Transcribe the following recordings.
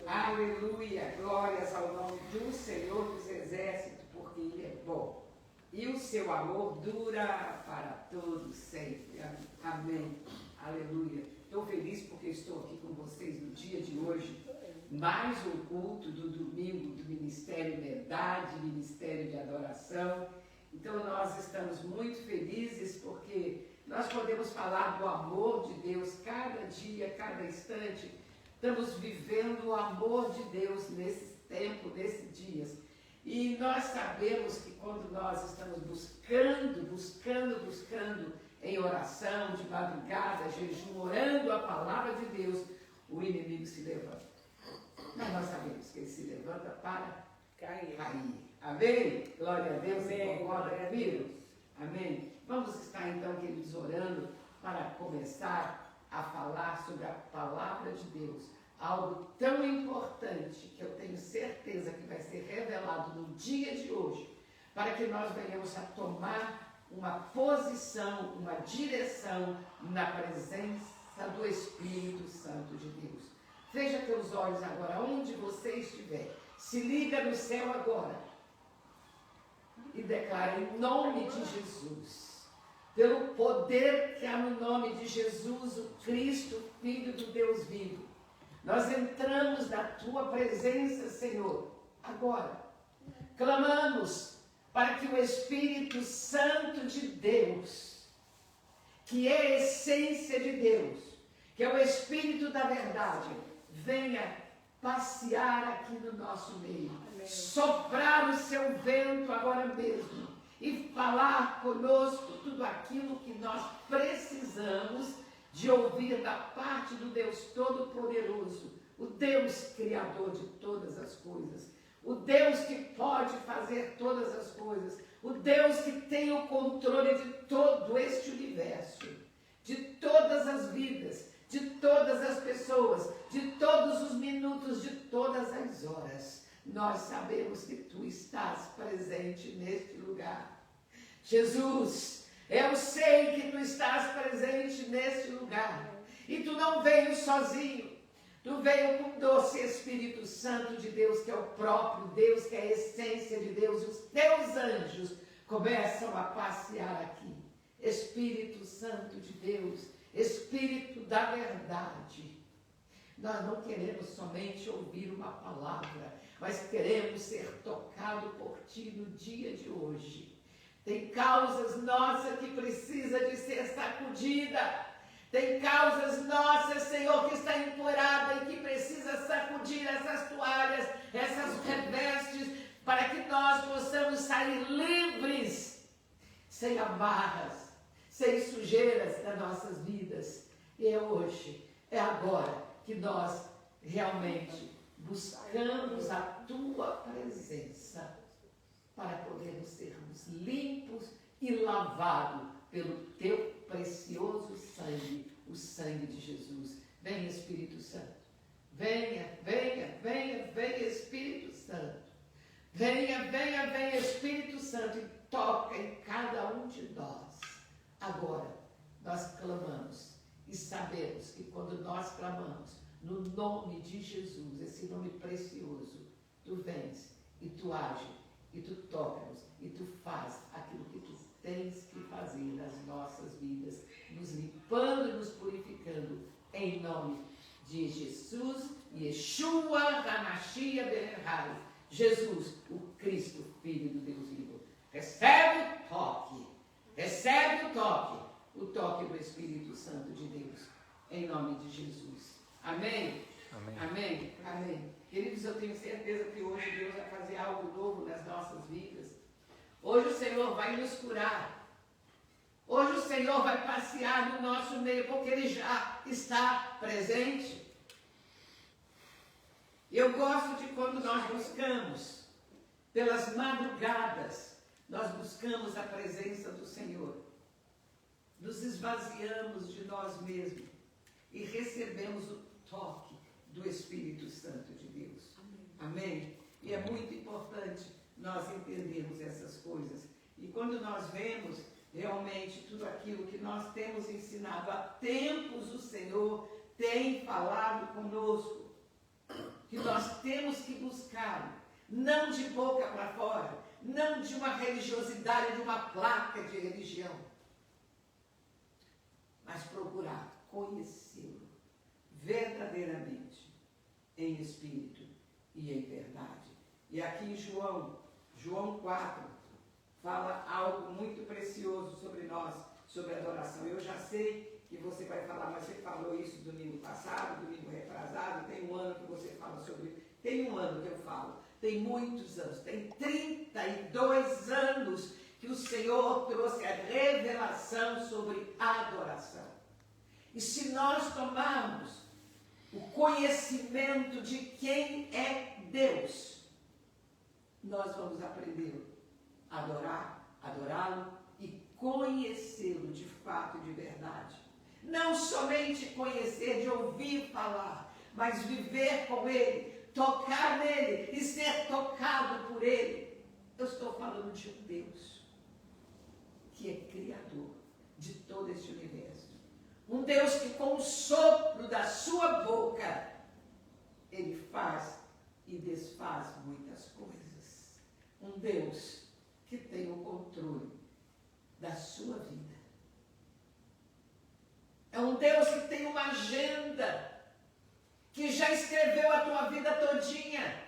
Aleluia, glórias ao nome do Senhor dos Exércitos, porque Ele é bom. E o seu amor dura para todos sempre. Amém. Aleluia. Estou feliz porque estou aqui com vocês no dia de hoje. Mais um culto do domingo do Ministério Verdade, Ministério de Adoração. Então nós estamos muito felizes porque nós podemos falar do amor de Deus cada dia, cada instante. Estamos vivendo o amor de Deus nesse tempo, nesses dias. E nós sabemos que quando nós estamos buscando em oração, de madrugada, jejum, orando a palavra de Deus, o inimigo se levanta. Mas nós sabemos que ele se levanta para cair. Amém? Glória a Deus. Você concorda comigo? Amém? Vamos estar então, queridos, orando para começar a falar sobre a palavra de Deus. Algo tão importante que eu tenho certeza que vai ser revelado no dia de hoje, para que nós venhamos a tomar uma posição, uma direção na presença do Espírito Santo de Deus. Fecha teus olhos agora, onde você estiver. Se liga no céu agora e declara em nome de Jesus, pelo poder que há no nome de Jesus, o Cristo, Filho do Deus vivo. Nós entramos na tua presença, Senhor, agora. Clamamos para que o Espírito Santo de Deus, que é a essência de Deus, que é o Espírito da verdade, venha passear aqui no nosso meio. Amém. Soprar o seu vento agora mesmo e falar conosco tudo aquilo que nós precisamos de ouvir da parte do Deus Todo-Poderoso, o Deus Criador de todas as coisas, o Deus que pode fazer todas as coisas, o Deus que tem o controle de todo este universo, de todas as vidas, de todas as pessoas, de todos os minutos, de todas as horas. Nós sabemos que Tu estás presente neste lugar. Jesus, eu sei que Tu estás presente neste lugar. E Tu não veio sozinho. Tu veio com o doce Espírito Santo de Deus, que é o próprio Deus, que é a essência de Deus. E os Teus anjos começam a passear aqui. Espírito Santo de Deus, Espírito da verdade. Nós não queremos somente ouvir uma palavra, mas queremos ser tocados por Ti no dia de hoje. Tem causas nossas que precisam de ser sacudida. Tem causas nossas, Senhor, que está empoeirada e que precisa sacudir essas toalhas, essas revestes, para que nós possamos sair livres, sem amarras, sem sujeiras das nossas vidas. E é hoje, é agora que nós realmente buscamos a Tua presença para podermos sermos limpos e lavados pelo Teu precioso sangue, o sangue de Jesus. Venha, Espírito Santo. Venha, venha, venha, venha, Espírito Santo. Venha, venha, venha, Espírito Santo, e toca em cada um de nós. Agora, nós clamamos e sabemos que quando nós clamamos no nome de Jesus, esse nome precioso, Tu vens e Tu age, e Tu toca-nos, e Tu faz aquilo que Tu tens que fazer nas nossas vidas, nos limpando e nos purificando, em nome de Jesus, Yeshua HaMashiach ben Yahai, Jesus, o Cristo, Filho do Deus vivo. Recebe o toque do Espírito Santo de Deus, em nome de Jesus. Amém? Amém. Amém? Amém. Queridos, eu tenho certeza que hoje Deus vai fazer algo novo nas nossas vidas. Hoje o Senhor vai nos curar. Hoje o Senhor vai passear no nosso meio, porque Ele já está presente. Eu gosto de quando nós buscamos, pelas madrugadas, nós buscamos a presença do Senhor. Nos esvaziamos de nós mesmos e recebemos o toque do Espírito Santo de Deus. Amém? E é muito importante nós entendermos essas coisas. E quando nós vemos realmente tudo aquilo que nós temos ensinado há tempos, o Senhor tem falado conosco. que nós temos que buscá-lo, não de boca para fora, não de uma religiosidade, de uma placa de religião, mas procurar conhecê-lo verdadeiramente, em espírito e em verdade. E aqui em João 4, fala algo muito precioso sobre nós, sobre adoração. Eu já sei que você vai falar, mas você falou isso domingo passado, domingo retrasado, tem um ano que você fala sobre isso. Tem um ano que eu falo, tem muitos anos, tem 32 anos que o Senhor trouxe a revelação sobre a adoração. E se nós tomarmos o conhecimento de quem é Deus, nós vamos aprender a adorá-lo e conhecê-lo de fato e de verdade. Não somente conhecer, de ouvir falar, mas viver com ele, tocar nele e ser tocado por ele. Eu estou falando de um Deus que é criador de todo este universo. Um Deus que com o sopro da sua boca, ele faz e desfaz muitas coisas. Um Deus que tem o controle da sua vida. É um Deus que tem uma agenda, que já escreveu a tua vida todinha.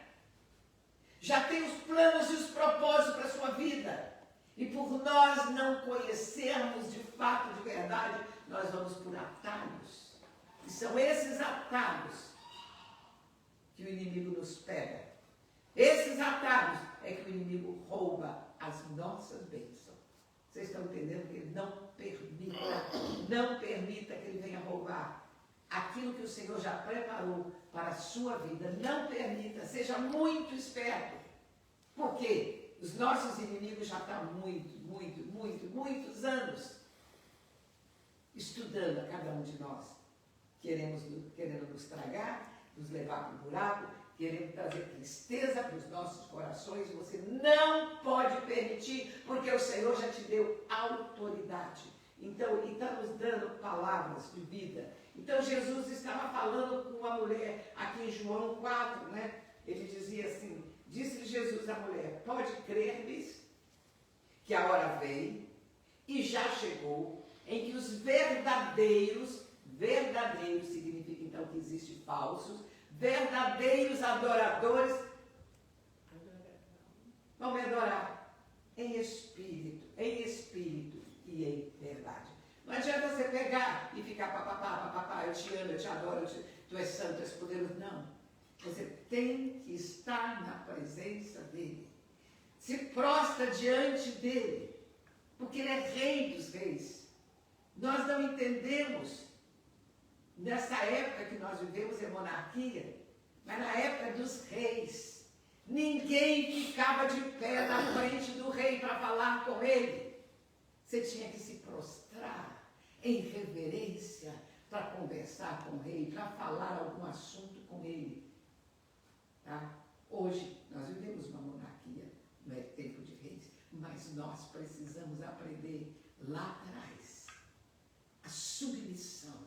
Já tem os planos e os propósitos para a sua vida. E por nós não conhecermos de fato, de verdade, nós vamos por atalhos. E são esses atalhos que o inimigo nos pega. Esses atalhos é que o inimigo rouba as nossas bênçãos. Vocês estão entendendo que ele não permita que ele venha roubar aquilo que o Senhor já preparou para a sua vida. Não permita, seja muito esperto. Por quê? Os nossos inimigos já estão muitos anos estudando a cada um de nós. Querendo nos tragar, nos levar para o buraco, querendo trazer tristeza para os nossos corações. Você não pode permitir, porque o Senhor já te deu autoridade. Então, ele está nos dando palavras de vida. Então, Jesus estava falando com uma mulher, aqui em João 4, né? Ele dizia assim, disse Jesus à mulher, pode crer-lhes que a hora vem e já chegou, em que os verdadeiros significa então que existem falsos, verdadeiros adoradores vão me adorar em espírito e em verdade. Não adianta você pegar e ficar papapá, eu te amo, eu te adoro, tu és santo, tu és poderoso. Não. Você tem que estar na presença dele. Se prostra diante dele, porque ele é rei dos reis. Nós não entendemos, nessa época que nós vivemos em monarquia, mas na época dos reis, ninguém ficava de pé na frente do rei para falar com ele. Você tinha que se prostrar em reverência para conversar com o rei, para falar algum assunto com ele. Tá? Hoje nós vivemos uma monarquia, não é tempo de reis, mas nós precisamos aprender lá atrás a submissão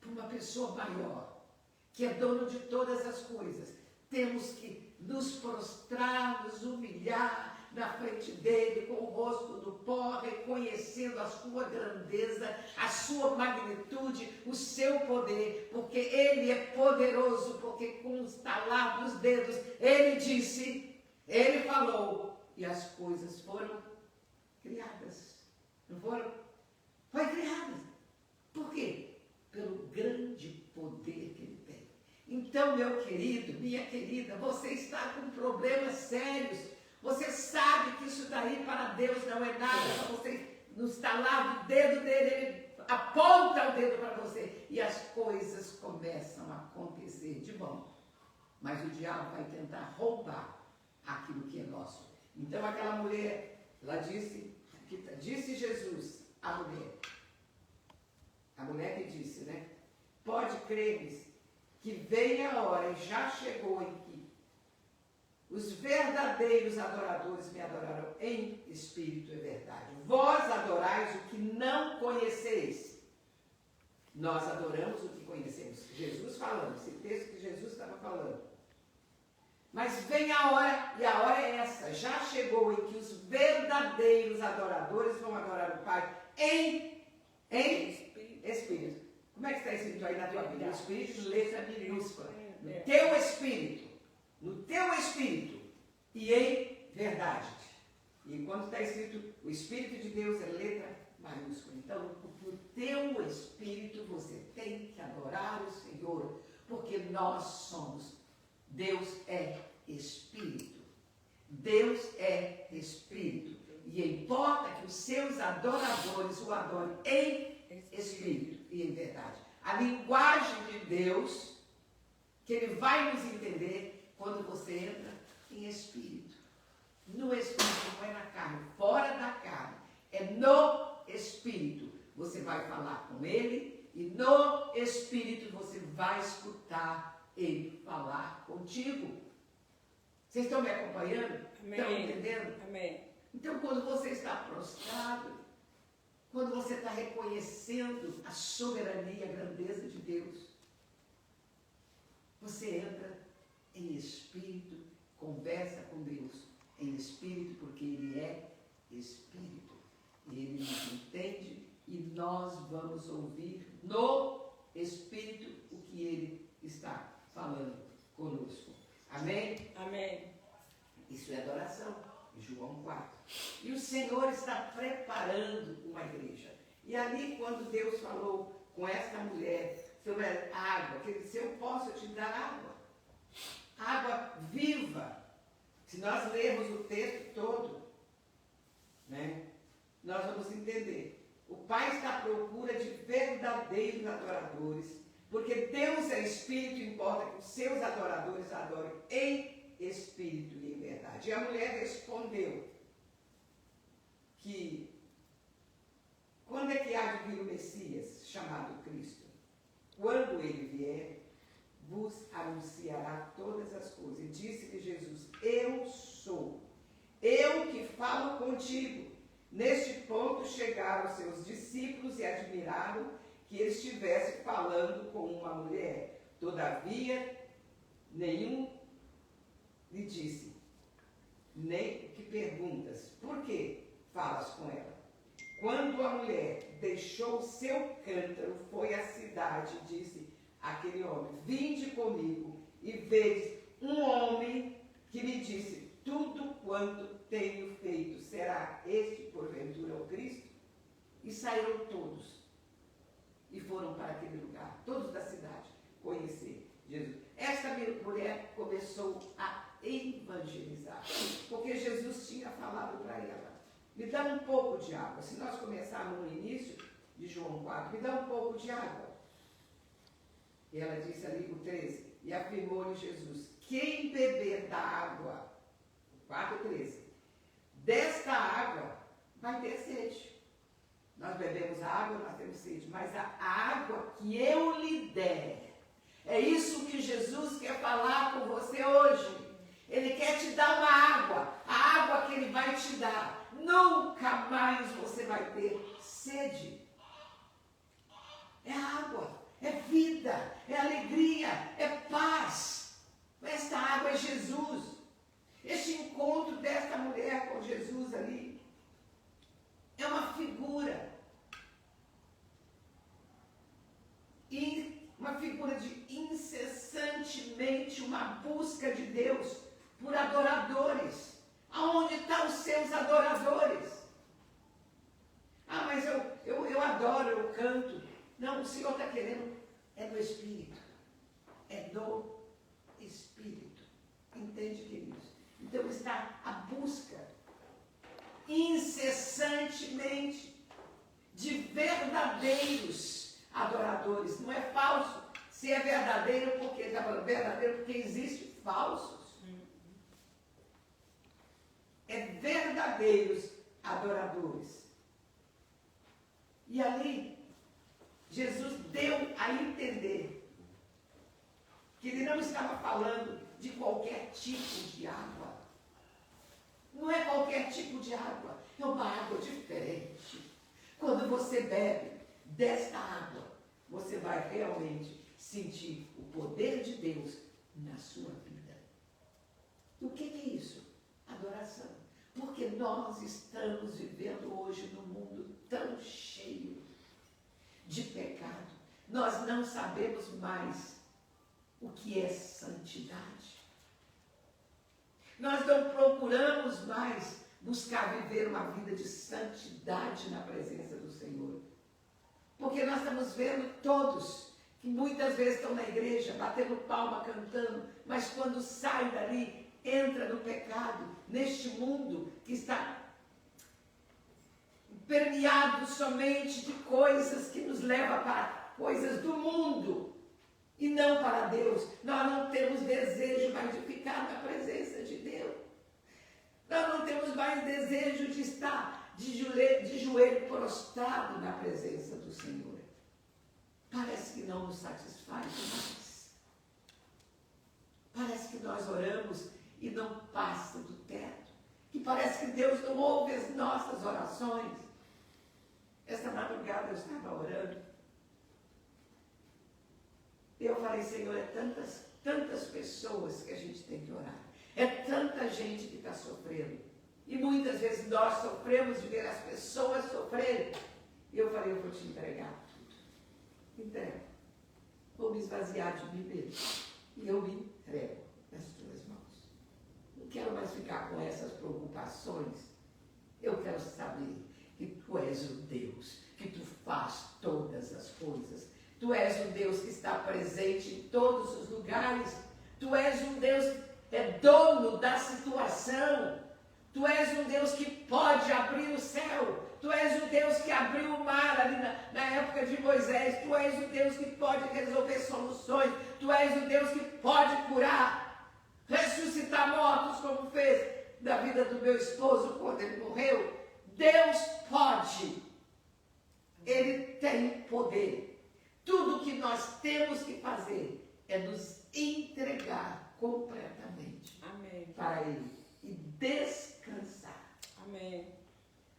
para uma pessoa maior, que é dono de todas as coisas. Temos que nos prostrar, nos humilhar na frente dele, com o rosto do pó, reconhecendo a sua grandeza, a sua magnitude, o seu poder, porque ele é poderoso, porque com o estalar dos dedos, ele disse, ele falou, e as coisas foram criadas. Não foram? Foi criadas. Por quê? Pelo grande poder que ele tem. Então, meu querido, minha querida, você está com problemas sérios. Você sabe que isso daí para Deus não é nada. Para você, no estalar do dedo dele, ele aponta o dedo para você. E as coisas começam a acontecer de bom. Mas o diabo vai tentar roubar aquilo que é nosso. Então, aquela mulher, ela disse Jesus à mulher que disse, né? Pode crer-lhes que vem a hora, e já chegou, em que os verdadeiros adoradores me adorarão em espírito e verdade. Vós adorais o que não conheceis. Nós adoramos o que conhecemos. Jesus falando, esse texto que Jesus estava falando. Mas vem a hora, e a hora é essa, já chegou em que os verdadeiros adoradores vão adorar o Pai em espírito. Como é que está escrito aí na tua Bíblia? Espírito de letra minúscula. No teu espírito e em verdade. E quando está escrito o Espírito de Deus é letra maiúscula. Então, no teu espírito você tem que adorar o Senhor, porque nós somos. Deus é Espírito. Deus é Espírito. E importa que os seus adoradores o adorem em Espírito e em verdade. A linguagem de Deus, que Ele vai nos entender quando você entra em Espírito. No Espírito, não é na carne, fora da carne. É no Espírito. Você vai falar com Ele e no Espírito você vai escutar Ele falar contigo. Vocês estão me acompanhando? Amém. Estão entendendo? Amém. Então, quando você está prostrado, quando você está reconhecendo a soberania, a grandeza de Deus, você entra em espírito, conversa com Deus em espírito, porque Ele é Espírito. E Ele nos entende e nós vamos ouvir no Espírito o que Ele está falando conosco. Amém? Amém. Isso é adoração. João 4. E o Senhor está preparando uma igreja. E ali, quando Deus falou com esta mulher sobre a água, que ele disse, eu posso te dar água. Água viva. Se nós lermos o texto todo, né, nós vamos entender. O Pai está à procura de verdadeiros adoradores, porque Deus é Espírito, importa que os seus adoradores adorem em Espírito e em verdade. E a mulher respondeu que quando é que há de vir o Messias, chamado Cristo? Quando ele vier, vos anunciará todas as coisas. E disse-lhe Jesus, eu sou, eu que falo contigo. Neste ponto chegaram seus discípulos e admiraram que ele estivesse falando com uma mulher. Todavia, nenhum lhe disse, nem que perguntas, por que falas com ela? Quando a mulher deixou o seu cântaro, foi à cidade e disse àquele homem, vinde comigo e vedes um homem que me disse, tudo quanto tenho feito, será este porventura o Cristo? E saíram todos e foram para aquele lugar, todos da cidade, conhecer Jesus. Esta mulher começou a evangelizar, porque Jesus tinha falado para ela, me dá um pouco de água. Se nós começarmos no início de João 4, me dá um pouco de água. E ela disse ali o 13, e afirmou-lhe Jesus, quem beber da água, 4:13, desta água vai ter sede. Nós bebemos a água, nós temos sede, mas a água que eu lhe der, é isso que Jesus quer falar com você hoje. Ele quer te dar uma água, a água que Ele vai te dar. Nunca mais você vai ter sede. É água, é vida, é alegria, é paz. Esta água é Jesus. Este encontro desta mulher com Jesus ali é uma figura. E uma figura de incessantemente uma busca de Deus por adoradores. Aonde estão os seus adoradores? Ah, mas eu adoro, eu canto. Não, o Senhor está querendo, é no Espírito. É no Espírito. Entende, queridos? Então está a busca incessantemente de verdadeiros adoradores. Não é falso. Se é verdadeiro, porque está falando verdadeiro, porque existe falsos. É verdadeiros adoradores. E ali, Jesus deu a entender que Ele não estava falando de qualquer tipo de água. Não é qualquer tipo de água, é uma água diferente. Quando você bebe desta água, você vai realmente sentir o poder de Deus na sua vida. O que é isso? Adoração. Porque nós estamos vivendo hoje num mundo tão cheio de pecado. Nós não sabemos mais o que é santidade. Nós não procuramos mais buscar viver uma vida de santidade na presença do Senhor. Porque nós estamos vendo todos que muitas vezes estão na igreja, batendo palma, cantando, mas quando sai dali, entra no pecado, neste mundo que está permeado somente de coisas que nos levam para coisas do mundo e não para Deus. Nós não temos desejo mais de ficar na presença de Deus. Nós não temos mais desejo de estar de joelho prostrado na presença do Senhor. Parece que não nos satisfaz mais. Parece que nós oramos e não passa do teto. Que parece que Deus não ouve as nossas orações. Esta madrugada eu estava orando. E eu falei, Senhor, é tantas pessoas que a gente tem que orar. É tanta gente que está sofrendo. E muitas vezes nós sofremos de ver as pessoas sofrerem. E eu falei, eu vou te entregar tudo. Entrego. Vou me esvaziar de mim mesmo. E eu me entrego nas tuas mãos. Não quero mais ficar com essas preocupações. Eu quero saber que tu és o Deus, que tu faz todas as coisas. Tu és um Deus que está presente em todos os lugares. Tu és um Deus que é dono da situação. Tu és um Deus que pode abrir o céu. Tu és o Deus que abriu o mar ali na época de Moisés. Tu és o Deus que pode resolver soluções. Tu és o Deus que pode curar, ressuscitar mortos, como fez na vida do meu esposo quando ele morreu. Deus pode. Ele tem poder. Tudo que nós temos que fazer é nos entregar completamente. Amém. Para Ele e descansar. Amém.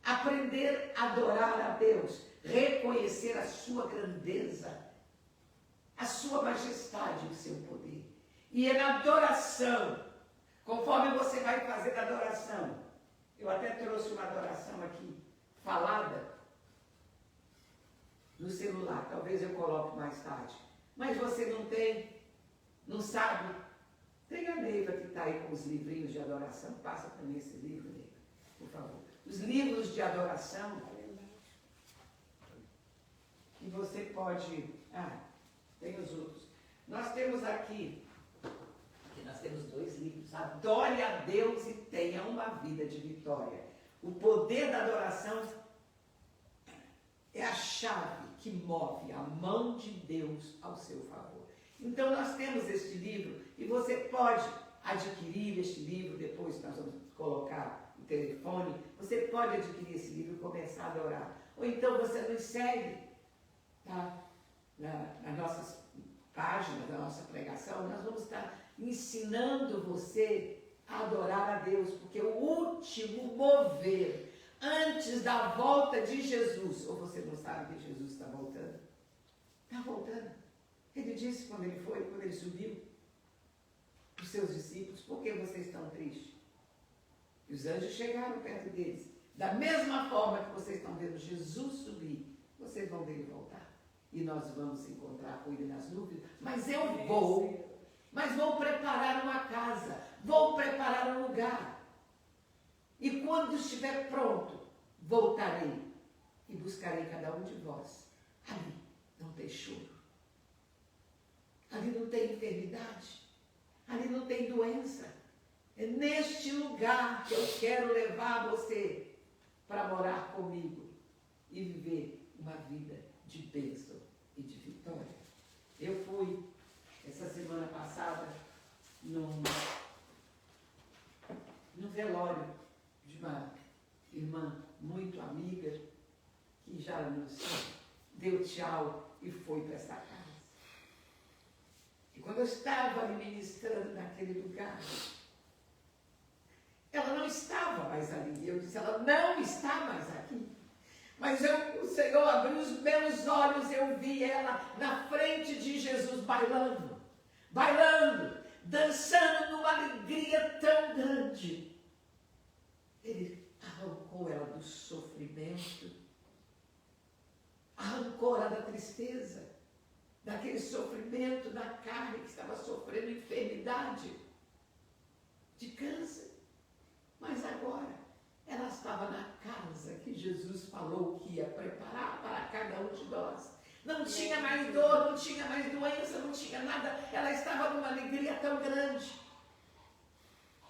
Aprender a adorar a Deus, reconhecer a sua grandeza, a sua majestade e o seu poder. E é na adoração, conforme você vai fazer a adoração, eu até trouxe uma adoração aqui, falada, no celular, talvez eu coloque mais tarde. Mas você não tem, não sabe? Tem a Neiva que está aí com os livrinhos de adoração. Passa para mim esse livro, Neiva, por favor. Os livros de adoração. E você pode... tem os outros. Nós temos aqui nós temos 2 livros. Adore a Deus e tenha uma vida de vitória. O poder da adoração é a chave que move a mão de Deus ao seu favor. Então nós temos este livro e você pode adquirir este livro, depois nós vamos colocar o telefone, você pode adquirir esse livro e começar a adorar. Ou então você nos segue, tá? Nas nossas páginas, da nossa pregação, nós vamos estar ensinando você a adorar a Deus, porque o último mover antes da volta de Jesus, ou você não sabe que Jesus está voltando? Está voltando. Ele disse quando ele subiu, para os seus discípulos, por que vocês estão tristes? E os anjos chegaram perto deles. Da mesma forma que vocês estão vendo Jesus subir, vocês vão ver ele voltar. E nós vamos encontrar com ele nas nuvens. Mas eu vou preparar uma casa, vou preparar um lugar. E quando estiver pronto, voltarei e buscarei cada um de vós. Ali não tem choro. Ali não tem enfermidade. Ali não tem doença. É neste lugar que eu quero levar você para morar comigo e viver uma vida de bênção e de vitória. Eu fui, essa semana passada, num velório de uma irmã muito amiga, que já nos deu tchau e foi para essa casa. E quando eu estava me ministrando naquele lugar, ela não estava mais ali. Eu disse, ela não está mais aqui. Mas o Senhor abriu os meus olhos, eu vi ela na frente de Jesus bailando, dançando numa alegria tão grande. Ele arrancou ela do sofrimento, arrancou ela da tristeza, daquele sofrimento da carne que estava sofrendo enfermidade, de câncer. Mas agora ela estava na casa que Jesus falou que ia preparar para cada um de nós. Não tinha mais dor, não tinha mais doença, não tinha nada. Ela estava numa alegria tão grande.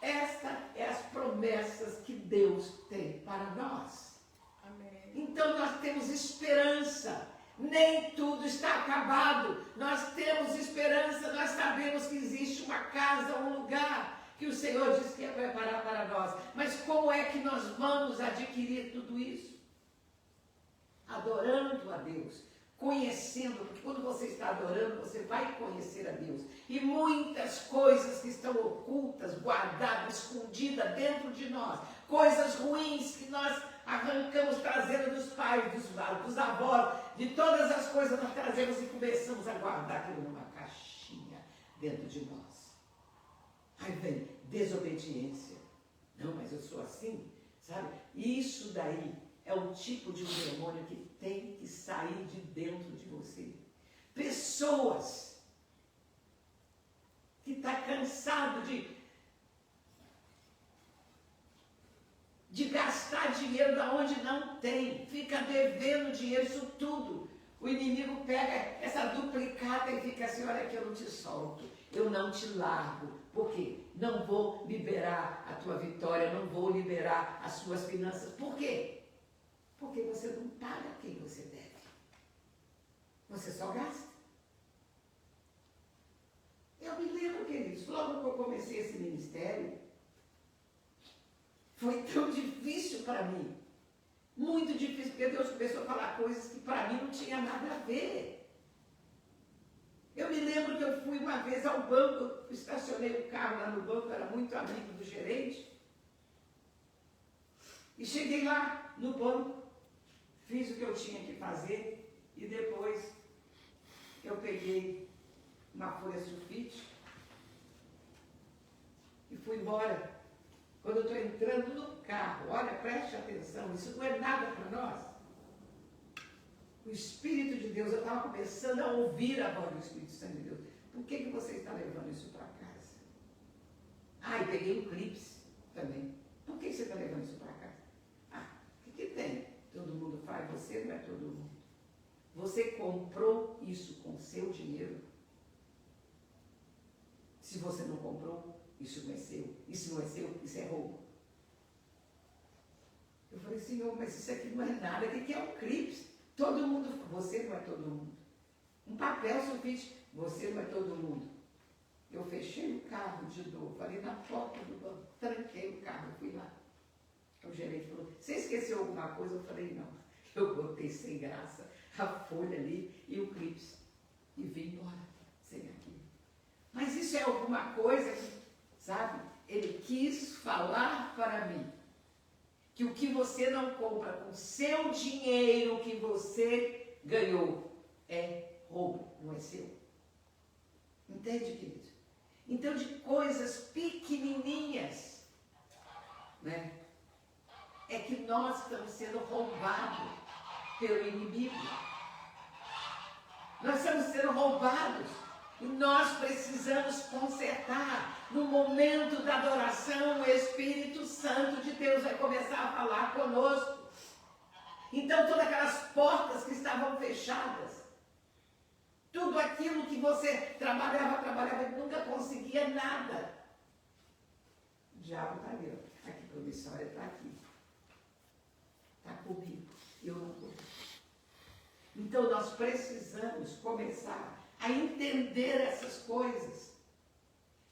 Estas são as promessas que Deus tem para nós. Amém. Então nós temos esperança. Nem tudo está acabado. Nós temos esperança, nós sabemos que existe uma casa, um lugar que o Senhor disse que ia preparar para nós. Mas como é que nós vamos adquirir tudo isso? Adorando a Deus, conhecendo, porque quando você está adorando, você vai conhecer a Deus. E muitas coisas que estão ocultas, guardadas, escondidas dentro de nós, coisas ruins que nós arrancamos, trazendo dos pais, dos avós, de todas as coisas nós trazemos e começamos a guardar aquilo numa caixinha dentro de nós. Aí vem desobediência. Não, mas eu sou assim, sabe? Isso daí é um tipo de um demônio que tem que sair de dentro de você. Pessoas que estão cansadas de gastar dinheiro da onde não tem, fica devendo dinheiro, isso tudo. O inimigo pega essa duplicata e fica assim, olha que eu não te solto, eu não te largo. Por quê? Não vou liberar a tua vitória, não vou liberar as suas finanças. Por quê? Porque você não paga quem você deve. Você só gasta. Eu me lembro, queridos, logo que eu comecei esse ministério, foi tão difícil para mim. Muito difícil, porque Deus começou a falar coisas que para mim não tinha nada a ver. Eu me lembro que eu fui uma vez ao banco, estacionei o carro lá no banco, era muito amigo do gerente. E cheguei lá no banco, fiz o que eu tinha que fazer e depois eu peguei uma folha sulfite e fui embora. Quando eu estou entrando no carro, olha, preste atenção, isso não é nada para nós. O Espírito de Deus, eu estava começando a ouvir a voz do Espírito Santo de Deus. Por que você está levando isso para casa? Ah, e peguei um clips também. Por que você está levando isso para casa? Ah, o que tem? Todo mundo faz, você não é todo mundo. Você comprou isso com seu dinheiro? Se você não comprou, isso não é seu. Isso não é seu, isso é roubo. Eu falei, Senhor, mas isso aqui não é nada. O que é um clips? Todo mundo, você não é todo mundo. Um papel sulfite, você não é todo mundo. Eu fechei o carro de novo, falei na porta do banco, tranquei o carro, fui lá. O gerente falou, você esqueceu alguma coisa? Eu falei, não. Eu botei sem graça a folha ali e o clips e vim embora, sem aquilo. Mas isso é alguma coisa que, sabe, ele quis falar para mim. Que o que você não compra com seu dinheiro que você ganhou é roubo, não é seu. Entende, querido? Então, de coisas pequenininhas, né, é que nós estamos sendo roubados pelo inimigo. Nós estamos sendo roubados. E nós precisamos consertar. No momento da adoração, o Espírito Santo de Deus vai começar a falar conosco. Então, todas aquelas portas que estavam fechadas, tudo aquilo que você trabalhava e nunca conseguia nada. O diabo está ali, ó. Aqui, promissória está aqui. Está comigo. Eu não estou. Então, nós precisamos começar a entender essas coisas.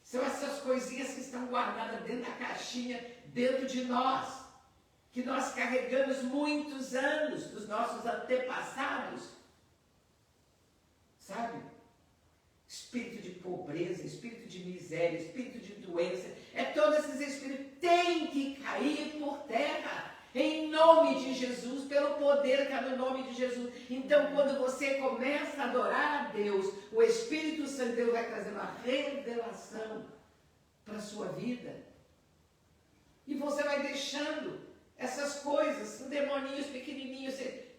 São essas coisinhas que estão guardadas dentro da caixinha, dentro de nós, que nós carregamos muitos anos dos nossos antepassados. Sabe? Espírito de pobreza, espírito de miséria, espírito de doença, todos esses espíritos têm que cair por terra. Em nome de Jesus, pelo poder que há no nome de Jesus. Então, quando você começa a adorar a Deus, o Espírito Santo de Deus vai trazer uma revelação para a sua vida. E você vai deixando essas coisas, demoninhos pequenininhos.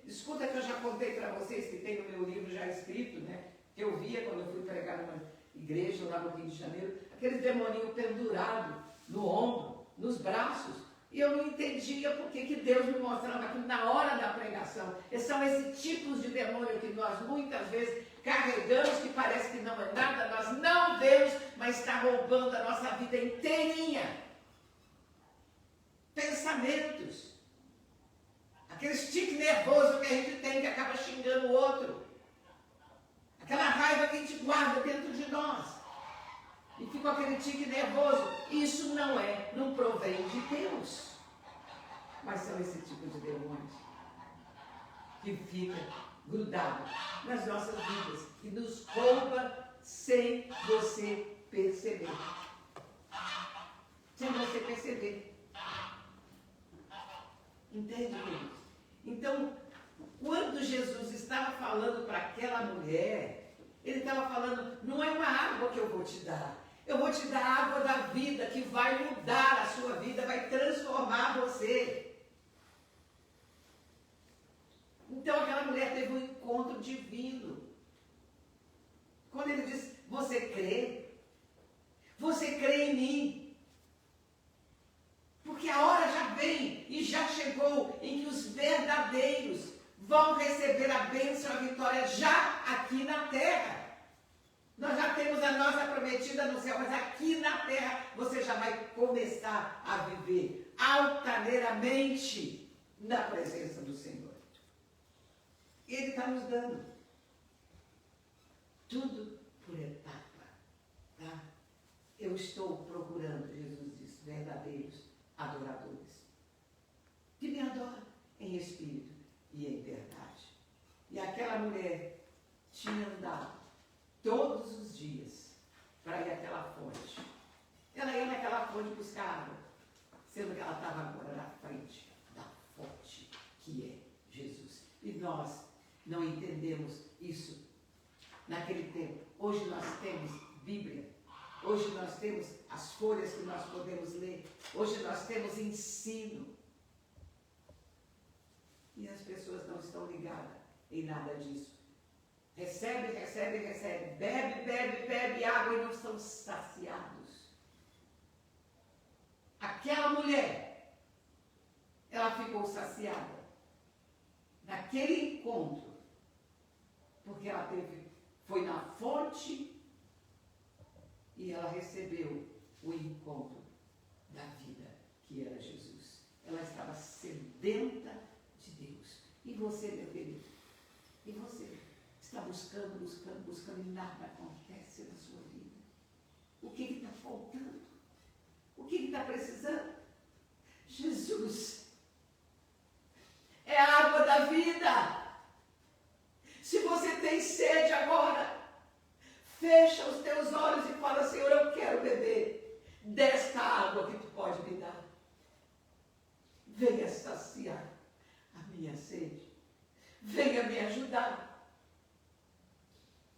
Escuta que eu já contei para vocês, que tem no meu livro já escrito, né? Que eu via quando eu fui pregar numa igreja lá no Rio de Janeiro, aqueles demoninhos pendurados no ombro, nos braços. E eu não entendia por que Deus me mostrava aquilo na hora da pregação. E são esses tipos de demônio que nós muitas vezes carregamos, que parece que não é nada, nós não vemos, mas está roubando a nossa vida inteirinha. Pensamentos. Aquele tique nervoso que a gente tem, que acaba xingando o outro. Aquela raiva que a gente guarda dentro de nós. E fica aquele tique nervoso. Isso não provém de Deus. Mas são esse tipo de demônios que fica grudado nas nossas vidas, que nos rouba sem você perceber. Sem você perceber. Entende, queridos? Então, quando Jesus estava falando para aquela mulher, ele estava falando, não é uma água que eu vou te dar. Eu vou te dar a água da vida, que vai mudar a sua vida, vai transformar você. Então aquela mulher teve um encontro divino. Quando ele diz, você crê? Você crê em mim? Porque a hora já vem e já chegou em que os verdadeiros vão receber a bênção, a vitória já aqui na terra. Nós já temos a nossa prometida no céu, mas aqui na terra você já vai começar a viver altaneiramente na presença do Senhor. E Ele está nos dando tudo por etapa. Tá? Eu estou procurando, Jesus diz, verdadeiros adoradores. Que me adoram em espírito e em verdade. E aquela mulher tinha andado todos os dias para ir àquela fonte. Ela ia naquela fonte buscar água, sendo que ela estava agora na frente da fonte, que é Jesus. E nós não entendemos isso naquele tempo. Hoje nós temos Bíblia, hoje nós temos as folhas que nós podemos ler, hoje nós temos ensino. E as pessoas não estão ligadas em nada disso. Recebe, recebe, recebe, bebe, bebe, bebe água e não são saciados. Aquela mulher, ela ficou saciada naquele encontro, porque ela foi na fonte e ela recebeu o encontro da vida, que era Jesus. Ela estava sedenta de Deus. E você, meu querido? E você? Está buscando, buscando, buscando e nada acontece na sua vida. O que está faltando? O que está precisando? Jesus é a água da vida. Se você tem sede agora, fecha os teus olhos e fala, Senhor, eu quero beber desta água que tu pode me dar. Venha saciar a minha sede. Venha me ajudar.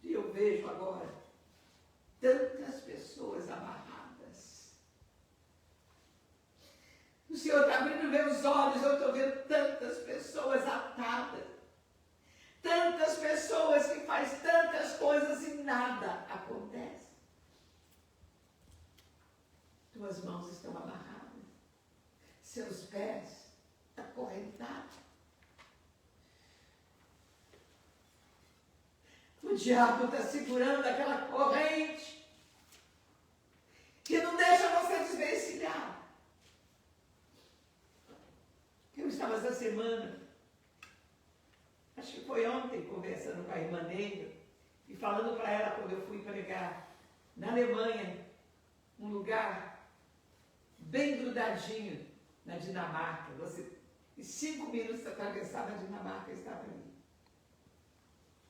E eu vejo agora tantas pessoas amarradas. O Senhor está abrindo meus olhos, eu estou vendo tantas pessoas atadas. Tantas pessoas que fazem tantas coisas e nada acontece. Tuas mãos estão amarradas. Seus pés acorrentados. O diabo está segurando aquela corrente que não deixa você desvencilhar. Eu estava essa semana, acho que foi ontem, conversando com a irmã Negra e falando para ela quando eu fui pregar na Alemanha, um lugar bem grudadinho na Dinamarca. Em 5 minutos atravessava a Dinamarca e estava ali.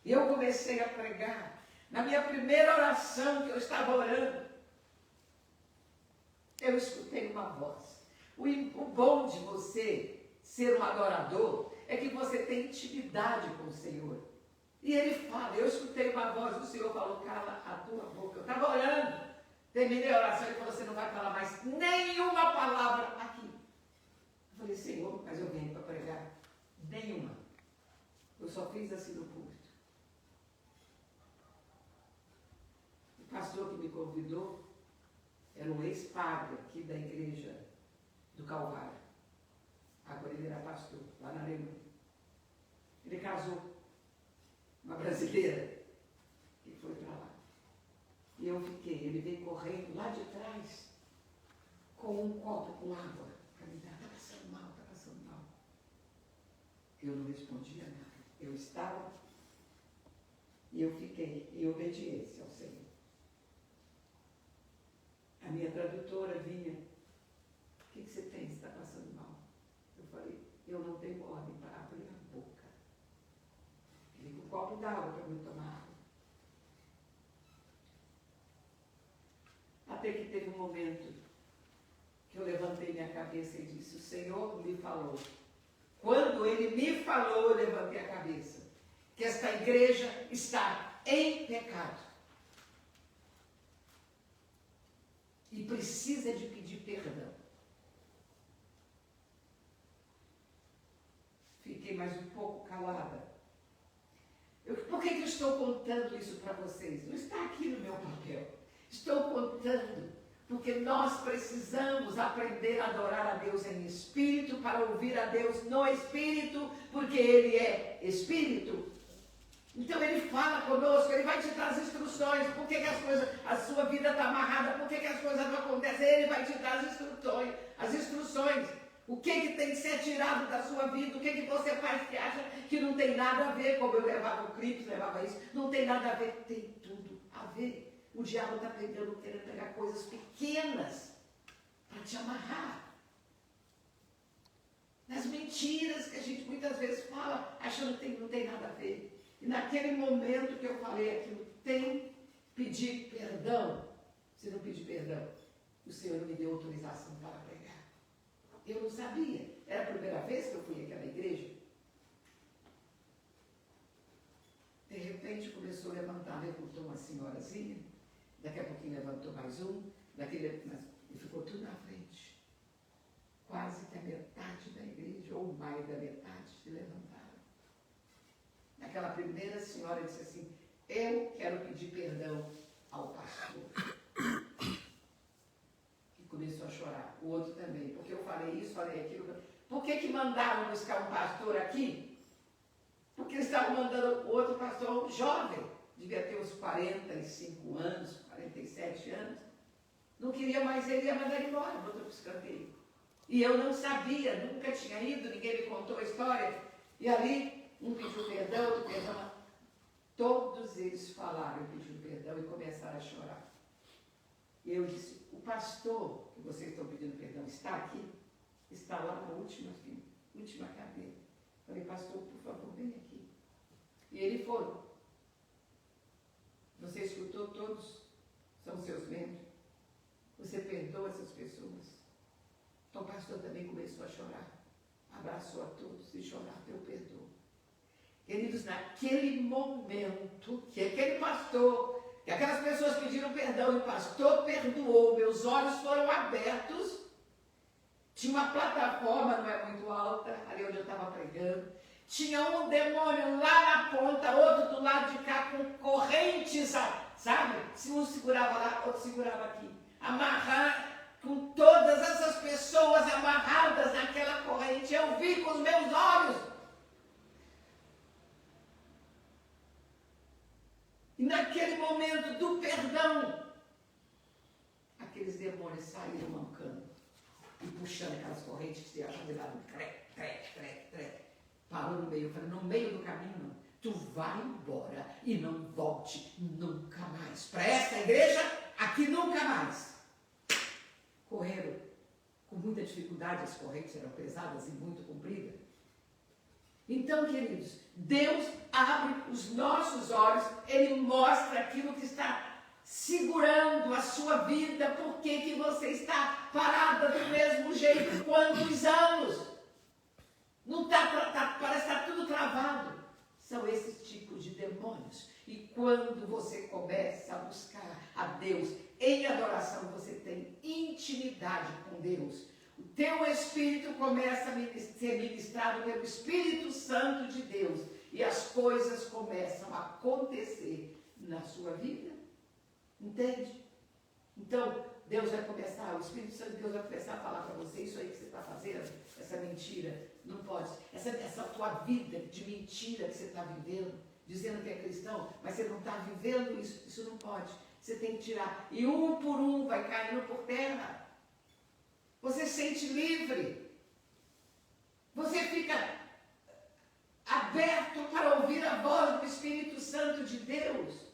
E eu comecei a pregar. Na minha primeira oração que eu estava orando, eu escutei uma voz. O bom de você ser um adorador é que você tem intimidade com o Senhor. E ele fala, eu escutei uma voz do Senhor, falou, cala a tua boca. Eu estava orando, terminei a oração e falou, você não vai falar mais nenhuma palavra aqui. Eu falei, Senhor, mas eu venho para pregar. Nenhuma. Eu só fiz assim no púlpito. O pastor que me convidou era um ex-padre aqui da igreja do Calvário. Agora ele era pastor, lá na Alemanha. Ele casou uma brasileira e foi para lá. E eu fiquei, ele veio correndo lá de trás com um copo com água para me dar. Está passando mal, está passando mal. Eu não respondia nada. Eu estava e eu fiquei em obediência ao Senhor. A minha tradutora vinha, o que você tem? Você está passando mal? Eu falei, eu não tenho ordem para abrir a boca. Ele com um copo d'água para eu tomar água. Até que teve um momento que eu levantei minha cabeça e disse, o Senhor me falou. Quando Ele me falou, eu levantei a cabeça. Que esta igreja está em pecado. E precisa de pedir perdão. Fiquei mais um pouco calada. Por que eu estou contando isso para vocês? Não está aqui no meu papel. Estou contando porque nós precisamos aprender a adorar a Deus em espírito para ouvir a Deus no espírito, porque Ele é espírito. Então Ele fala conosco, Ele vai te dar as instruções, por que as coisas, a sua vida está amarrada, por que as coisas não acontecem, Ele vai te dar as instruções. O que tem que ser tirado da sua vida, o que você faz que acha que não tem nada a ver, como eu levava o clipe, levava isso, não tem nada a ver, tem tudo a ver. O diabo está querendo pegar coisas pequenas para te amarrar. Nas mentiras que a gente muitas vezes fala, achando que não tem nada a ver. E naquele momento que eu falei aquilo, tem pedir perdão. Se não pedir perdão, o Senhor não me deu autorização para pregar. Eu não sabia. Era a primeira vez que eu fui àquela igreja. De repente começou a levantar, levantou uma senhorazinha, daqui a pouquinho levantou mais um, e ficou tudo na frente. Quase que a metade da igreja, ou mais da metade, se levantaram. Aquela primeira senhora disse assim, eu quero pedir perdão ao pastor. E começou a chorar. O outro também, porque eu falei isso, falei aquilo. Por que mandaram buscar um pastor aqui? Porque eles estavam mandando o outro pastor jovem, devia ter uns 45 anos, 47 anos. Não queria mais ele, ia mandar ele embora, botou para o escanteio. E eu não sabia, nunca tinha ido, ninguém me contou a história. E ali, um pediu perdão, outro perdão. Todos eles falaram, pediu perdão e começaram a chorar. E eu disse, o pastor que vocês estão pedindo perdão está aqui? Está lá na última cadeira. Falei, pastor, por favor, vem aqui. E ele foi. Você escutou todos? São seus membros? Você perdoa essas pessoas? Então o pastor também começou a chorar. Abraçou a todos e chorar, eu perdoo. Queridos, naquele momento que aquele pastor, que aquelas pessoas pediram perdão e o pastor perdoou, meus olhos foram abertos. Tinha uma plataforma, não é muito alta, ali onde eu estava pregando. Tinha um demônio lá na ponta, outro do lado de cá, com correntes, sabe? Se um segurava lá, outro segurava aqui. Amarrar com todas essas pessoas amarradas naquela corrente. Eu vi com os meus olhos. E naquele momento do perdão, aqueles demônios saíram mancando e puxando aquelas correntes que se iam fazer lá, trec. Parou no meio, eu falei, no meio do caminho não. Tu vai embora e não volte nunca mais. Para essa igreja, aqui nunca mais. Correram com muita dificuldade, as correntes eram pesadas e muito compridas. Então, queridos, Deus abre os nossos olhos, Ele mostra aquilo que está segurando a sua vida, por que você está parada do mesmo jeito, quantos anos? Não parece que está tudo travado. São esses tipos de demônios. E quando você começa a buscar a Deus em adoração, você tem intimidade com Deus. O teu espírito começa a ser ministrado pelo Espírito Santo de Deus. E as coisas começam a acontecer na sua vida. Entende? Então, Deus vai começar, o Espírito Santo de Deus vai começar a falar para você, isso aí que você está fazendo, essa mentira, não pode. Essa tua vida de mentira que você está vivendo, dizendo que é cristão, mas você não está vivendo isso, isso não pode. Você tem que tirar. E um por um vai caindo por terra. Você se sente livre. Você fica aberto para ouvir a voz do Espírito Santo de Deus.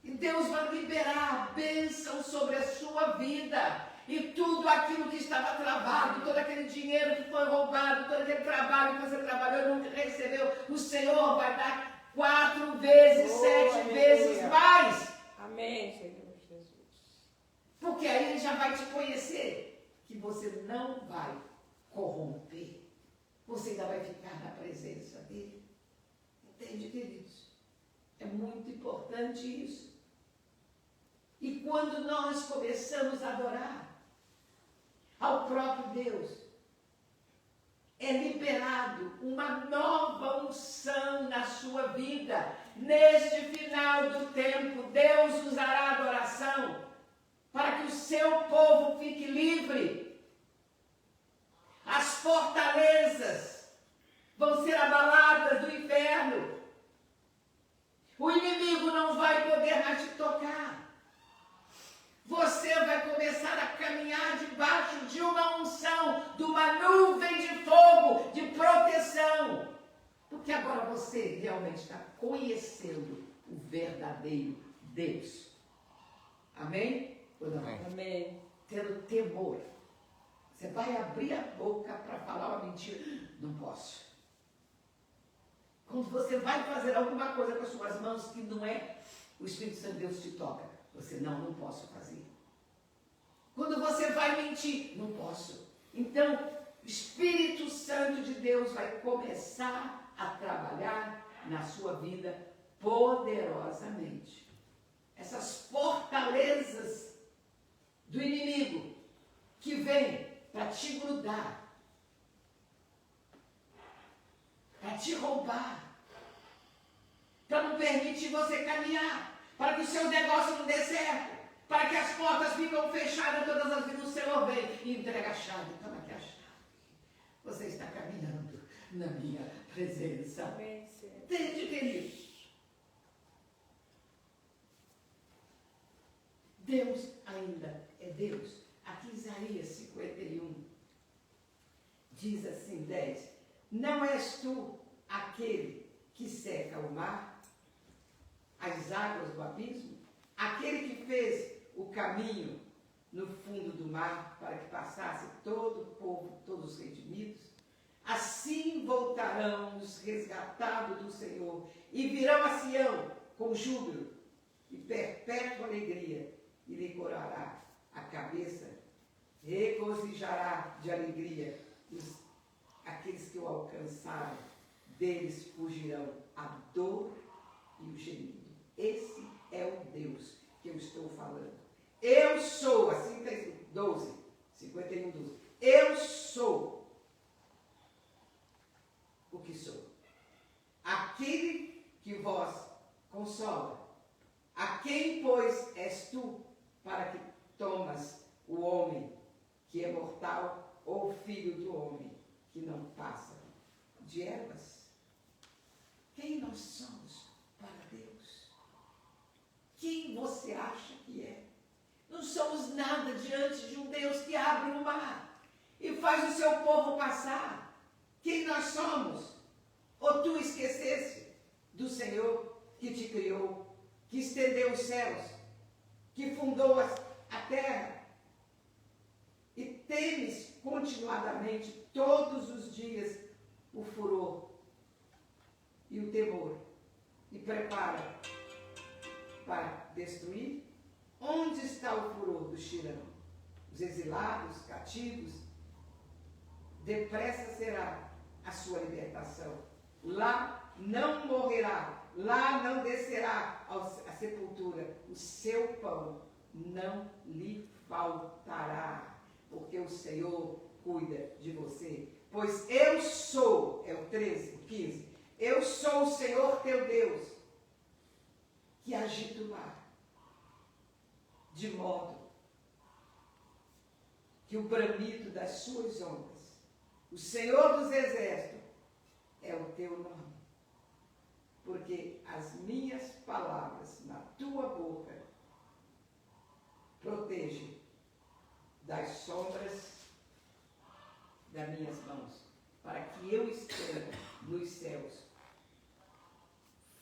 E Deus vai liberar a bênção sobre a sua vida. E tudo aquilo que estava travado, todo aquele dinheiro que foi roubado, todo aquele trabalho que você trabalhou e nunca recebeu, o Senhor vai dar 4 vezes, 7 vezes mais. Amém, Senhor Jesus. Porque aí Ele já vai te conhecer, que você não vai corromper. Você ainda vai ficar na presença dEle. Entende, queridos? É muito importante isso. E quando nós começamos a adorar ao próprio Deus, é liberado uma nova unção na sua vida. Neste final do tempo, Deus usará a adoração para que o seu povo fique livre. As fortalezas vão ser abaladas do inferno. O inimigo não vai poder mais te tocar. Você vai começar a caminhar debaixo de uma unção, de uma nuvem de fogo, de proteção. Porque agora você realmente está conhecendo o verdadeiro Deus. Amém? Ou não? Amém. Tendo temor. Você vai abrir a boca para falar uma mentira. Não posso. Quando você vai fazer alguma coisa com as suas mãos que não é, o Espírito Santo de Deus te toca. Você, não posso fazer. Quando você vai mentir, não posso. Então, o Espírito Santo de Deus vai começar a trabalhar na sua vida poderosamente. Essas fortalezas do inimigo que vem para te grudar, para te roubar, para não permitir você caminhar, para que o seu negócio não dê certo, para que as portas ficam fechadas todas as vezes, o Senhor vem e entrega a chave. Toma aqui a chave. Você está caminhando na minha presença. Entende, querido? Deus ainda é Deus. Aqui Isaías 51 diz assim, 10. Não és tu aquele que seca o mar, as águas do abismo? Aquele que fez o caminho no fundo do mar para que passasse todo o povo, todos os redimidos? Assim voltarão os resgatados do Senhor e virão a Sião com júbilo e perpétua alegria, e lhe corará a cabeça, regozijará de alegria aqueles que o alcançaram, deles fugirão a dor e o gemido. Esse é o Deus que eu estou falando. Eu sou, assim está escrito, 51, 12. Eu sou o que sou. Aquele que vos consola. A quem, pois, és tu para que tomas o homem que é mortal ou o filho do homem que não passa de ervas? Quem nós somos para Deus? Quem você acha que é? Não somos nada diante de um Deus que abre o mar e faz o seu povo passar. Quem nós somos? Ou tu esquecesse do Senhor que te criou, que estendeu os céus, que fundou a terra, e temes continuadamente todos os dias o furor e o temor, e prepara para destruir? Onde está o furor do tirano? Os exilados, cativos, depressa será a sua libertação. Lá não morrerá, lá não descerá à sepultura. O seu pão não lhe faltará, porque o Senhor cuida de você. Pois eu sou, é o 13, o 15, eu sou o Senhor teu Deus, que agita o mar, de modo que o bramido das suas ondas, o Senhor dos exércitos, é o teu nome. Porque as minhas palavras na tua boca protegem das sombras das minhas mãos, para que eu estenda nos céus,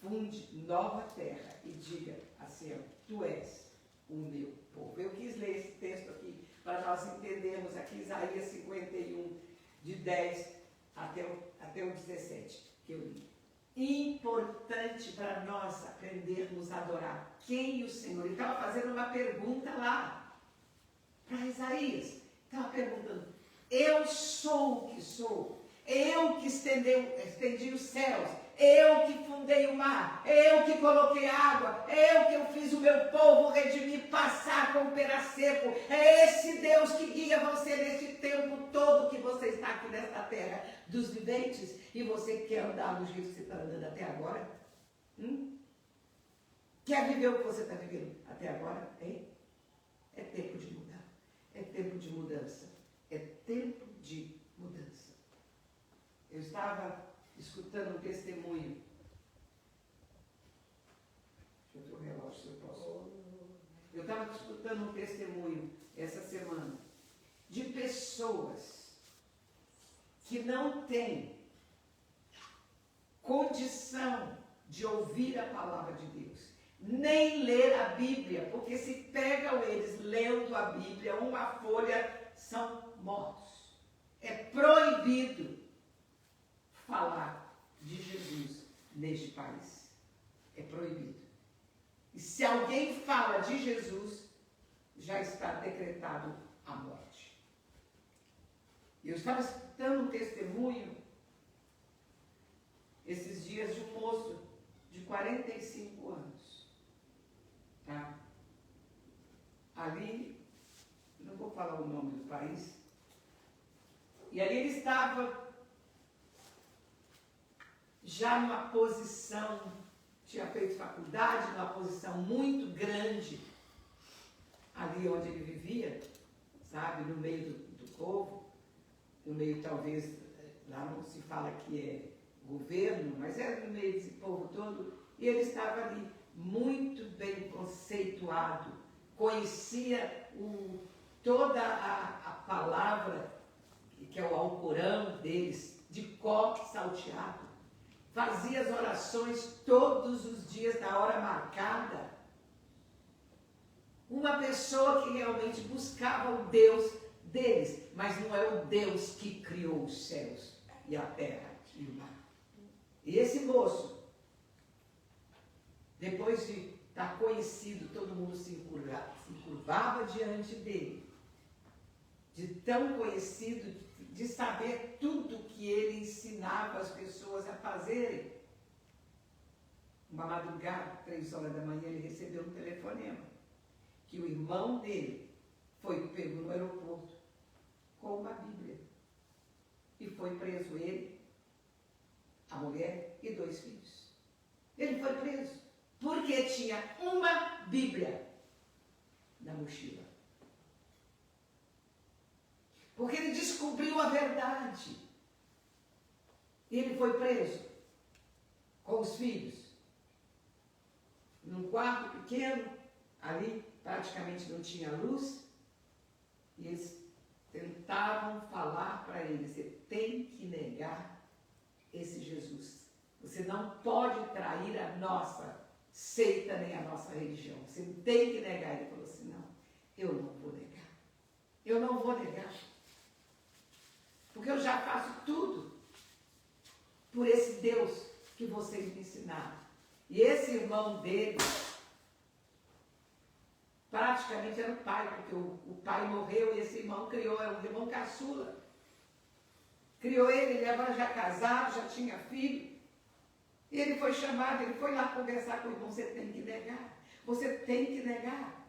funde nova terra e diga assim: tu és o meu povo. Eu quis ler esse texto aqui para nós entendermos aqui Isaías 51, de 10 até o 17, que eu li. Importante para nós aprendermos a adorar quem o Senhor. Ele estava fazendo uma pergunta lá para Isaías. Estava perguntando: eu sou o que sou, eu que estendi os céus, eu que fundei o mar, eu que coloquei água, eu que fiz o meu povo redimir, passar com o pera seco. É esse Deus que guia você nesse tempo todo que você está aqui nesta terra dos viventes. E você quer andar do jeito que você está andando até agora? Quer viver o que você está vivendo até agora? Hein? É tempo de mudar, é tempo de mudança, é tempo de mudança. Eu estava escutando um testemunho. Deixa eu ver o relógio se eu posso. Eu estava escutando um testemunho essa semana de pessoas que não têm condição de ouvir a palavra de Deus, nem ler a Bíblia, porque se pegam eles lendo a Bíblia, uma folha, são mortos. É proibido falar de Jesus neste país. É proibido. E se alguém fala de Jesus, já está decretado a morte. Eu estava escutando um testemunho esses dias de um moço de 45 anos. Tá? Ali, não vou falar o nome do país, e ali ele estava já numa posição, tinha feito faculdade, numa posição muito grande, ali onde ele vivia, sabe, no meio do povo, no meio talvez, lá não se fala que é governo, mas era no meio desse povo todo, e ele estava ali muito bem conceituado, conhecia toda a palavra, que é o Alcorão deles, de cor salteado, fazia as orações todos os dias na hora marcada. Uma pessoa que realmente buscava o Deus deles, mas não é o Deus que criou os céus e a terra e o mar. E esse moço, depois de estar conhecido, todo mundo se curvava diante dele, de tão conhecido, de saber tudo que ele ensinava as pessoas a fazerem. Uma madrugada, 3 horas da manhã, ele recebeu um telefonema, que o irmão dele foi pego no aeroporto com uma Bíblia. E foi preso ele, a mulher e 2 filhos. Ele foi preso porque tinha uma Bíblia na mochila. Porque ele descobriu a verdade. E ele foi preso com os filhos num quarto pequeno, ali praticamente não tinha luz, e eles tentavam falar para ele: você tem que negar esse Jesus. Você não pode trair a nossa seita nem a nossa religião. Você tem que negar. Ele falou assim: não, eu não vou negar. Eu não vou negar. Porque eu já faço tudo por esse Deus que vocês me ensinaram. E esse irmão dele, praticamente era o pai, porque o pai morreu e esse irmão criou, é um irmão caçula. criou ele agora já casado, já tinha filho. E ele foi chamado, ele foi lá conversar com o irmão, você tem que negar, você tem que negar.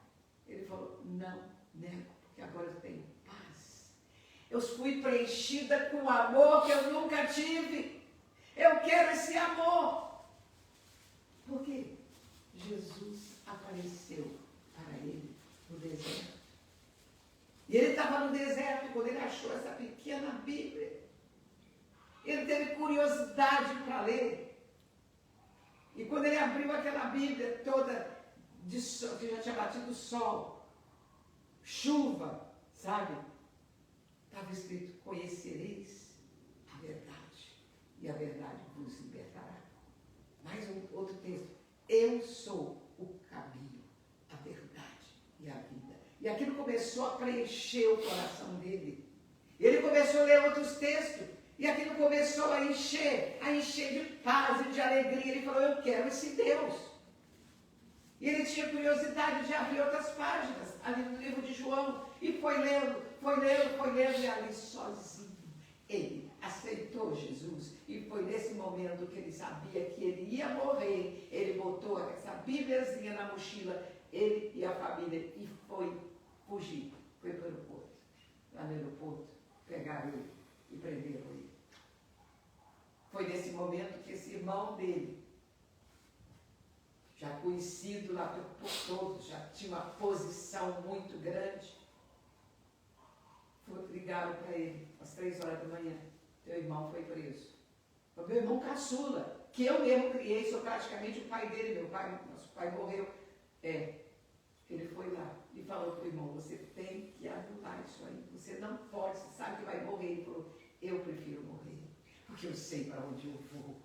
Ele falou, não, nego, porque agora eu tenho paz. Eu fui preenchida com um amor que eu nunca tive. Eu quero esse amor. Por quê? Jesus apareceu para ele no deserto. E ele estava no deserto quando ele achou essa pequena Bíblia. Ele teve curiosidade para ler. E quando ele abriu aquela Bíblia toda de sol, que já tinha batido o sol, chuva, sabe? Estava escrito, conhecereis a verdade, e a verdade vos libertará. Mais outro texto, eu sou o caminho, a verdade e a vida. E aquilo começou a preencher o coração dele. Ele começou a ler outros textos, e aquilo começou a encher de paz e de alegria. Ele falou, eu quero esse Deus. E ele tinha curiosidade de abrir outras páginas, ali no livro de João, e foi lendo, e ali sozinho. Ele aceitou Jesus, e foi nesse momento que ele sabia que ele ia morrer. Ele botou essa bíbliazinha na mochila, ele e a família, e foi fugir. Foi para o aeroporto. Lá no aeroporto, pegaram ele e prenderam ele. Foi nesse momento que esse irmão dele, já conhecido lá por todos, já tinha uma posição muito grande, ligaram para ele às 3 horas da manhã, teu irmão foi preso. Foi meu irmão caçula, que eu mesmo criei, sou praticamente o pai dele, nosso pai morreu. Ele foi lá e falou para o irmão, você tem que anular isso aí, você não pode, você sabe que vai morrer. Ele falou, eu prefiro morrer, porque eu sei para onde eu vou.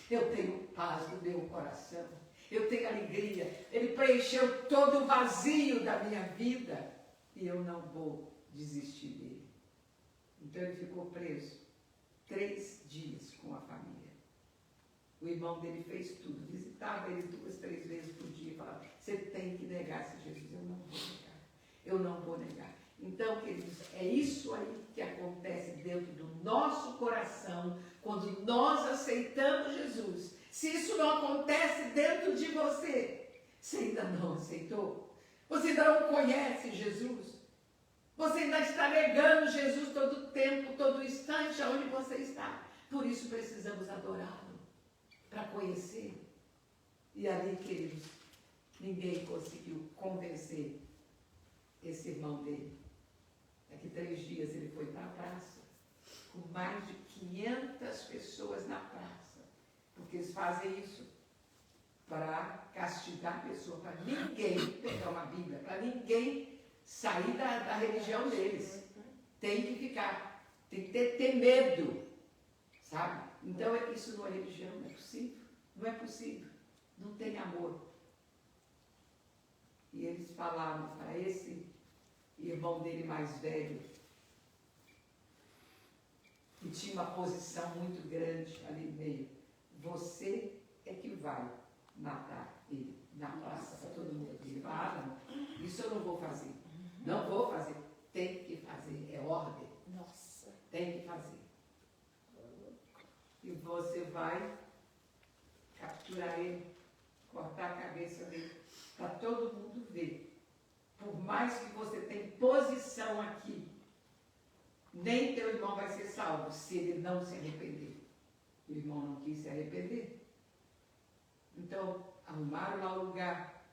Eu tenho paz no meu coração, eu tenho alegria. Ele preencheu todo o vazio da minha vida e eu não vou desistir dele. Então ele ficou preso 3 dias com a família. O irmão dele fez tudo, visitava ele 2, 3 vezes por dia e falava, você tem que negar esse Jesus. Eu não vou negar, eu não vou negar. Então, queridos, é isso aí que acontece dentro do nosso coração quando nós aceitamos Jesus. Se isso não acontece dentro de você, você ainda não aceitou? Você ainda não conhece Jesus? Você ainda está negando Jesus todo o tempo, todo instante, aonde você está. Por isso precisamos adorá-lo, para conhecer. E ali, queridos, ninguém conseguiu convencer esse irmão dele. Daqui 3 dias ele foi para a praça, com mais de 500 pessoas na praça, porque eles fazem isso para castigar a pessoa, para ninguém pegar uma Bíblia, para ninguém sair da religião deles. Tem que ficar, tem que ter medo, sabe? Então isso não é religião, não é possível, não é possível, não tem amor. E eles falaram para esse irmão dele mais velho, que tinha uma posição muito grande ali no meio, você é que vai matar ele na praça para todo mundo. Ele fala, não, isso eu não vou fazer. Não vou fazer. Tem que fazer. É ordem. Nossa. Tem que fazer. E você vai capturar ele, cortar a cabeça dele, para todo mundo ver. Por mais que você tenha posição aqui, nem teu irmão vai ser salvo se ele não se arrepender. O irmão não quis se arrepender. Então, arrumaram lá o lugar,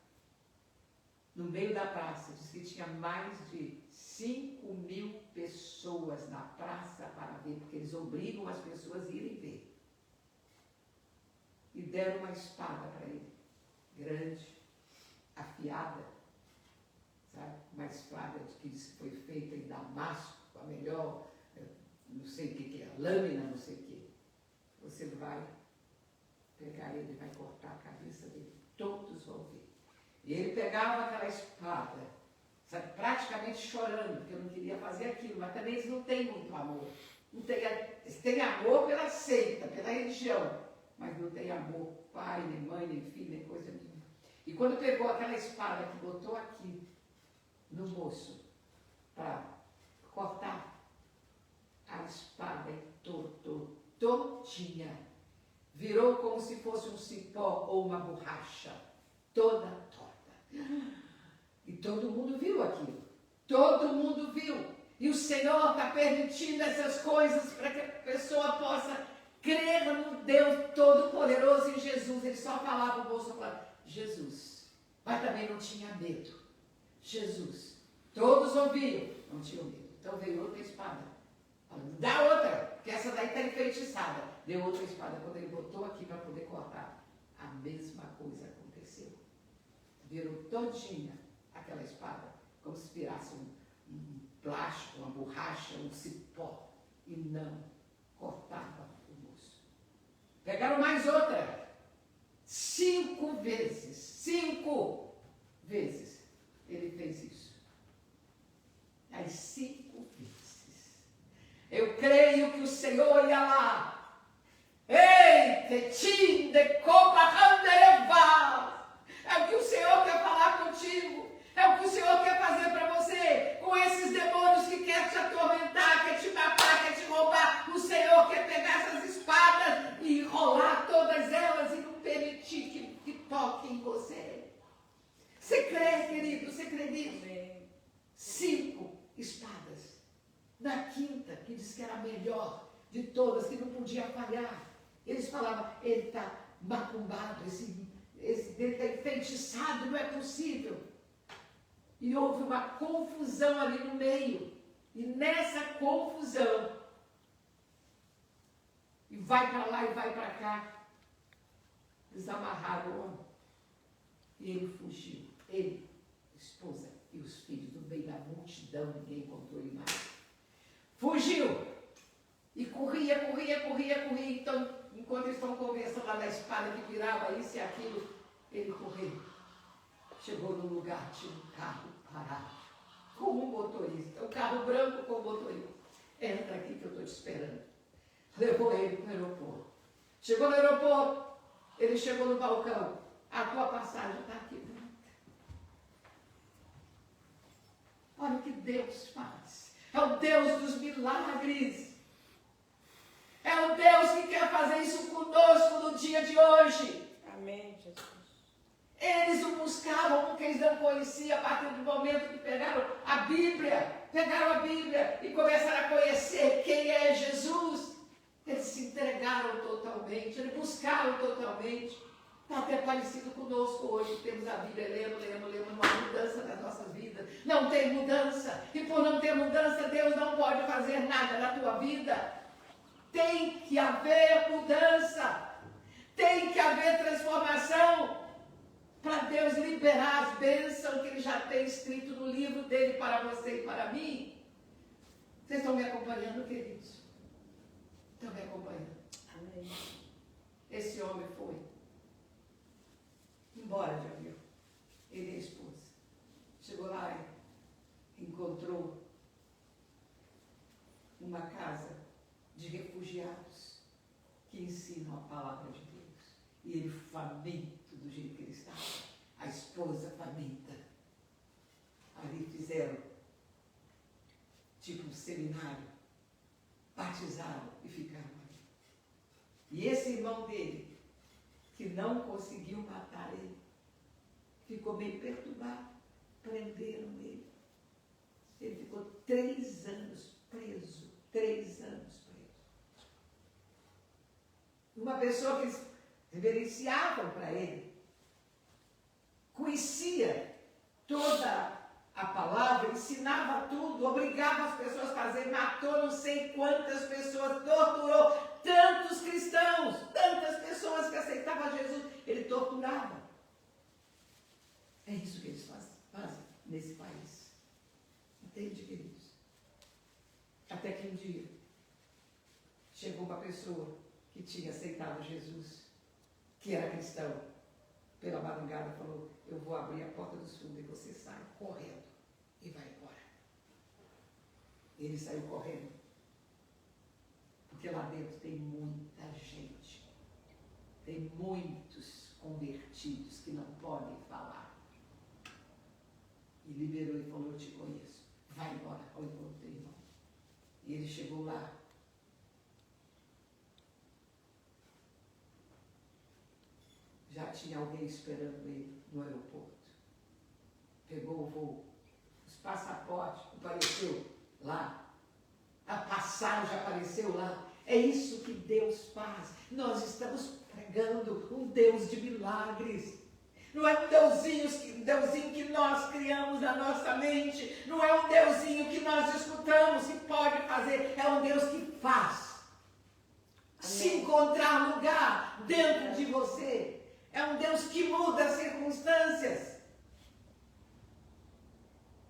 no meio da praça. Diz que tinha mais de 5.000 pessoas na praça para ver, porque eles obrigam as pessoas a irem ver. E deram uma espada para ele, grande, afiada, sabe? Uma espada que foi feita em Damasco, a melhor, não sei o que é, lâmina, não sei o que. Você vai pegar ele, vai cortar a cabeça dele, todos vão ver. E ele pegava aquela espada, sabe, praticamente chorando, porque eu não queria fazer aquilo, mas também eles não têm muito amor. Eles têm amor pela seita, pela religião, mas não tem amor, pai, nem mãe, nem filho, nem coisa nenhuma. E quando pegou aquela espada que botou aqui, no moço, para cortar, a espada entortou todinha. Virou como se fosse um cipó ou uma borracha, toda torta. E todo mundo viu aquilo. Todo mundo viu. E o Senhor está permitindo essas coisas para que a pessoa possa crer no Deus Todo-Poderoso, em Jesus. Ele só falava, o moço falava, Jesus. Mas também não tinha medo. Jesus. Todos ouviam, não tinham medo. Então veio outra espada. Dá outra, porque essa daí está enfeitiçada. Deu outra espada. Quando ele botou aqui para poder cortar, a mesma coisa aconteceu. Virou todinha aquela espada, como se virasse um plástico, uma borracha, um cipó. E não cortava o moço. Pegaram mais outra. 5 vezes. 5 vezes ele fez isso. As 5 vezes. Eu creio que o Senhor ia lá. Ei, tetim de copa randerevá. É o que o Senhor quer falar contigo. É o que o Senhor quer fazer para você. Com esses demônios que quer te atormentar, quer te matar, quer te roubar. O Senhor quer pegar essas espadas e enrolar todas elas e não permitir que toquem em você. Você crê, querido? Você crê nisso? 5 espadas. Na quinta, que diz que era a melhor de todas, que não podia falhar. Eles falavam, ele está macumbado, ele está enfeitiçado, não é possível. E houve uma confusão ali no meio. E nessa confusão, e vai para lá e vai para cá, desamarraram o homem. E ele fugiu. Ele, a esposa e os filhos, no meio da multidão, ninguém encontrou ele mais. Fugiu. E corria. Então, enquanto eles estão conversando lá na espada que virava isso e aquilo, ele correu. Chegou no lugar, tinha um carro parado, com um motorista, um carro branco com um motorista. Entra aqui que eu estou te esperando. Levou ele para o aeroporto. Chegou no aeroporto, ele chegou no balcão. A tua passagem está aqui. Olha o que Deus faz. É o Deus dos milagres. É o Deus que quer fazer isso conosco no dia de hoje. Amém, Jesus. Eles o buscavam porque eles não conheciam a partir do momento que pegaram a Bíblia e começaram a conhecer quem é Jesus. Eles se entregaram totalmente, eles buscaram totalmente. Está até parecido conosco hoje, temos a Bíblia, lemos, não há mudança nas nossas vidas. Não tem mudança. E por não ter mudança, Deus não pode fazer nada na tua vida. Tem que haver mudança. Tem que haver transformação. Para Deus liberar as bênçãos que Ele já tem escrito no livro dele para você e para mim. Vocês estão me acompanhando, queridos? Estão me acompanhando? Amém. Esse homem foi embora de avião. Ele e a esposa. Chegou lá e encontrou uma casa de refugiados que ensinam a palavra de Deus. E ele faminto do jeito que ele estava. A esposa faminta. Ali fizeram tipo um seminário. Batizaram e ficaram ali. E esse irmão dele, que não conseguiu matar ele, ficou meio perturbado. Prenderam ele. Ele ficou 3 anos preso. 3 anos preso. Uma pessoa que eles reverenciavam para ele, conhecia toda a palavra, ensinava tudo, obrigava as pessoas a fazer, matou não sei quantas pessoas, torturou tantos cristãos, tantas pessoas que aceitavam Jesus, ele torturava. É isso que eles fazem nesse país. Entende, queridos? Até que um dia chegou uma pessoa que tinha aceitado Jesus, que era cristão, pela madrugada falou, eu vou abrir a porta dos fundos e você sai correndo e vai embora. Ele saiu correndo, porque lá dentro tem muita gente, tem muitos convertidos que não podem falar. E liberou e falou, eu te conheço, vai embora ao encontro do irmão. E ele chegou lá, já tinha alguém esperando ele no aeroporto. Pegou o voo, os passaportes apareceu lá, a passagem apareceu lá. É isso que Deus faz. Nós estamos pregando um Deus de milagres. Não é um deusinho que nós criamos na nossa mente. Não é um deusinho que nós escutamos que pode fazer. É um Deus que faz. Amém. Se encontrar lugar dentro de você. É um Deus que muda as circunstâncias.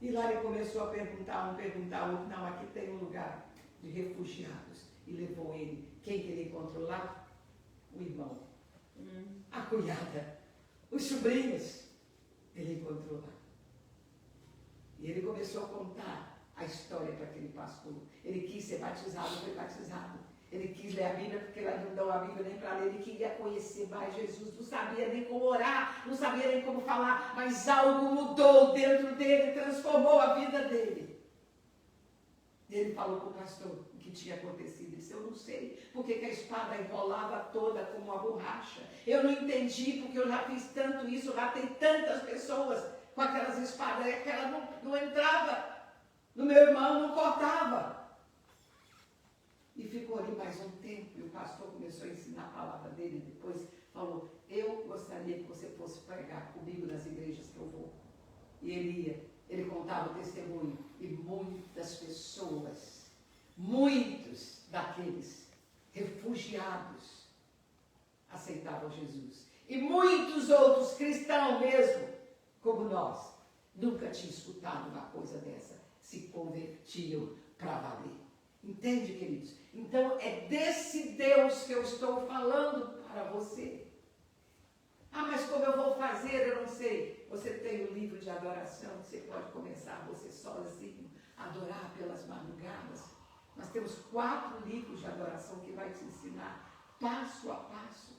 E lá ele começou a perguntar, outro. Não, aqui tem um lugar de refugiados. E levou ele. Quem que ele encontrou lá? O irmão. A cunhada. Os sobrinhos. Ele encontrou lá. E ele começou a contar a história para aquele pastor. Ele quis ser batizado, foi batizado. Ele quis ler a Bíblia, porque lá não dão a Bíblia nem para ler. Ele queria conhecer mais Jesus. Não sabia nem como orar, não sabia nem como falar. Mas algo mudou dentro dele, transformou a vida dele. E ele falou para o pastor o que tinha acontecido. Ele disse, eu não sei porque que a espada enrolava toda como uma borracha. Eu não entendi porque eu já fiz tanto isso, já tem tantas pessoas com aquelas espadas. E aquela não entrava no meu irmão, não cortava. E ficou ali mais um tempo. E o pastor começou a ensinar a palavra dele. Depois falou, eu gostaria que você fosse pregar comigo nas igrejas que eu vou. E ele ia. Ele contava o testemunho e muitas pessoas, muitos daqueles refugiados aceitavam Jesus. E muitos outros cristãos mesmo, como nós, nunca tinham escutado uma coisa dessa, se convertiam para valer. Entende, queridos? Então é desse Deus que eu estou falando para você. Ah, mas como eu vou fazer? Eu não sei. Você tem o livro de adoração, você pode começar você sozinho, adorar pelas madrugadas. Nós temos 4 livros de adoração que vai te ensinar passo a passo.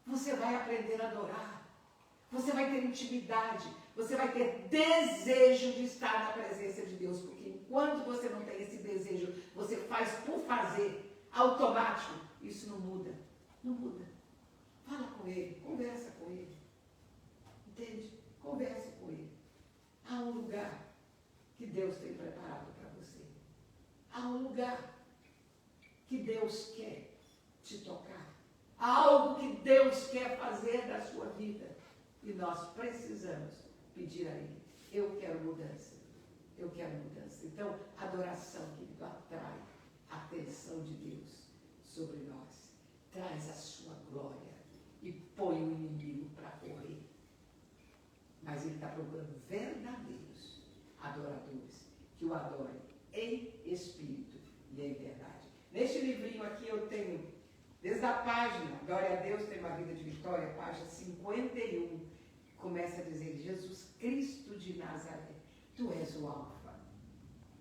Você vai aprender a adorar. Você vai ter intimidade. Você vai ter desejo de estar na presença de Deus. Porque enquanto você não tem esse desejo, você faz por fazer, automático, isso não muda. Não muda. Fala com ele, conversa com ele. Entende? Converse com ele. Há um lugar que Deus tem preparado para você. Há um lugar que Deus quer te tocar. Há algo que Deus quer fazer da sua vida. E nós precisamos pedir a Ele. Eu quero mudança. Eu quero mudança. Então, adoração, querido, atrai a atenção de Deus sobre nós. Traz a sua glória. E põe o inimigo para correr. Mas ele está procurando verdadeiros adoradores que o adorem em espírito e em verdade. Neste livrinho aqui eu tenho, desde a página, Glória a Deus tem uma vida de vitória, página 51, começa a dizer, Jesus Cristo de Nazaré, tu és o alfa,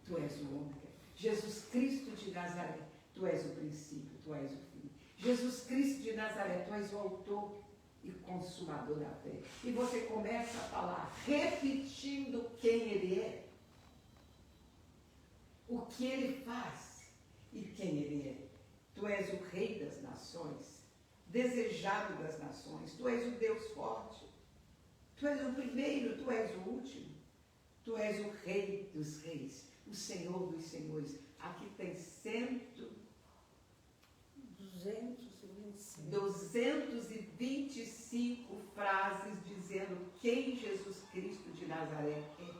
tu és o ômega. Jesus Cristo de Nazaré, tu és o princípio, tu és o fim. Jesus Cristo de Nazaré, tu és o autor e consumador da fé. E você começa a falar, repetindo quem Ele é, o que Ele faz e quem Ele é. Tu és o Rei das nações, desejado das nações, tu és o Deus forte, tu és o primeiro, tu és o último, tu és o Rei dos reis, o Senhor dos senhores. Aqui tem 225 frases dizendo quem Jesus Cristo de Nazaré é.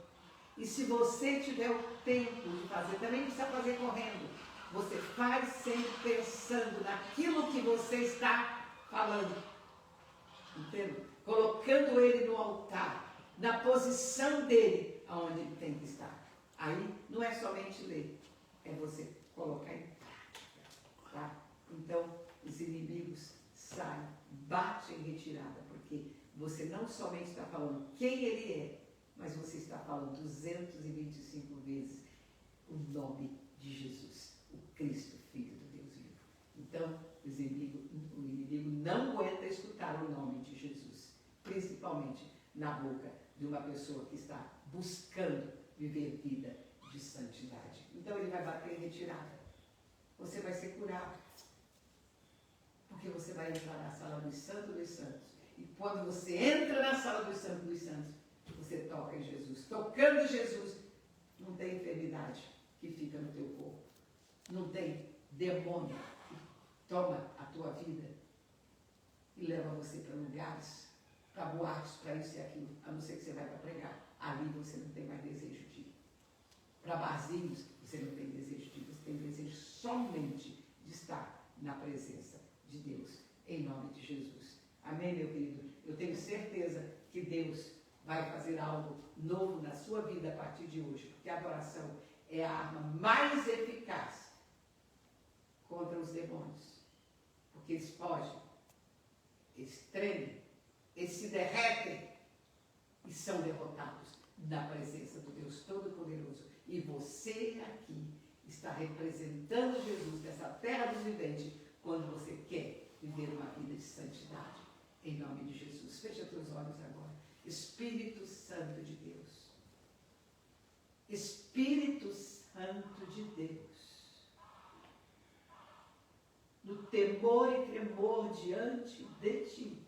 E se você tiver o tempo de fazer, também precisa fazer correndo, você faz sempre pensando naquilo que você está falando. Entende? Colocando ele no altar, na posição dele, aonde ele tem que estar. Aí não é somente ler, é você colocar em prática. Tá? Então, os inimigos saem, batem em retirada, porque você não somente está falando quem ele é, mas você está falando 225 vezes o nome de Jesus, o Cristo, Filho do Deus vivo. Então, o inimigo não aguenta escutar o nome de Jesus, principalmente na boca de uma pessoa que está buscando viver vida de santidade. Então, ele vai bater em retirada. Você vai ser curado. Porque você vai entrar na sala dos santos dos santos. E quando você entra na sala dos santos, você toca em Jesus. Tocando em Jesus, não tem enfermidade que fica no teu corpo. Não tem demônio que toma a tua vida e leva você para lugares, para boates, para isso e aquilo. A não ser que você vai para pregar. Ali você não tem mais desejo de ir. Para barzinhos, você não tem desejo de ir. Você tem desejo somente de estar na presença de Deus. Em nome de Jesus. Amém, meu querido? Eu tenho certeza que Deus vai fazer algo novo na sua vida a partir de hoje, porque a adoração é a arma mais eficaz contra os demônios. Porque eles fogem, eles tremem, eles se derretem e são derrotados na presença do Deus Todo-Poderoso. E você aqui está representando Jesus nessa terra dos viventes quando você quer viver uma vida de santidade. Em nome de Jesus. Fecha teus olhos agora. Espírito Santo de Deus. Espírito Santo de Deus. No temor e tremor diante de ti,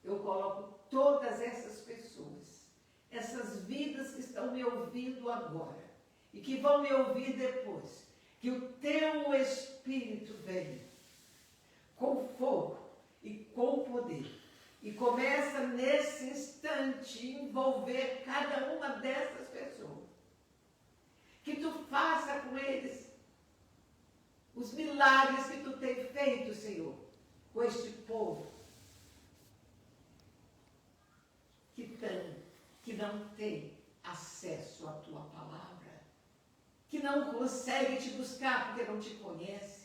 eu coloco todas essas pessoas, essas vidas que estão me ouvindo agora e que vão me ouvir depois, que o teu Espírito venha com fogo e com poder e começa nesse instante envolver cada uma dessas pessoas. Que tu faça com eles os milagres que tu tem feito, Senhor, com este povo que não tem acesso à tua palavra, que não consegue te buscar porque não te conhece.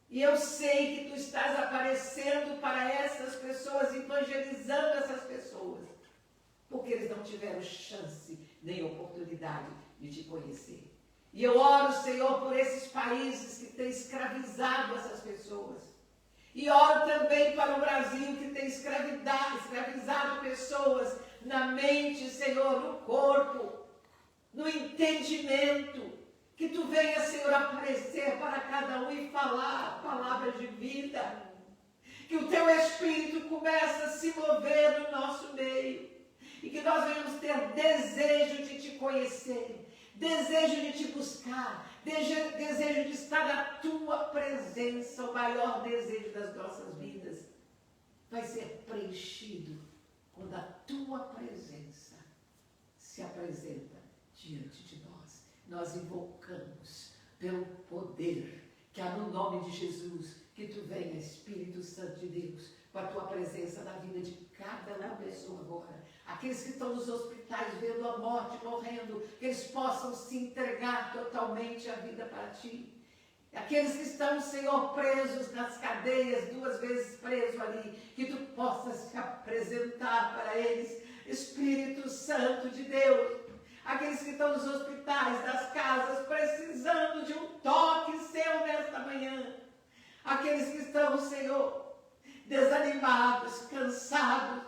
E eu sei que tu estás aparecendo para essas pessoas, evangelizando essas pessoas, porque eles não tiveram chance nem oportunidade de te conhecer. E eu oro, Senhor, por esses países que têm escravizado essas pessoas. E oro também para o Brasil, que tem escravizado pessoas na mente, Senhor, no corpo, no entendimento. Que tu venha, Senhor, aparecer para cada um e falar palavras de vida. Que o teu Espírito comece a se mover no nosso meio. E que nós venhamos ter desejo de te conhecer, desejo de te buscar, desejo de estar na tua presença. O maior desejo das nossas vidas vai ser preenchido quando a tua presença se apresenta diante de nós. Nós invocamos pelo poder que há no nome de Jesus, que tu venha, Espírito Santo de Deus, com a tua presença na vida de cada uma pessoa agora. Aqueles que estão nos hospitais vendo a morte, morrendo, que eles possam se entregar totalmente a vida para ti. Aqueles que estão, Senhor, presos nas cadeias, 2 vezes presos ali, que tu possas se apresentar para eles, Espírito Santo de Deus. Aqueles que estão nos hospitais, nas casas, precisando de um toque seu nesta manhã. Aqueles que estão, Senhor, desanimados, cansados,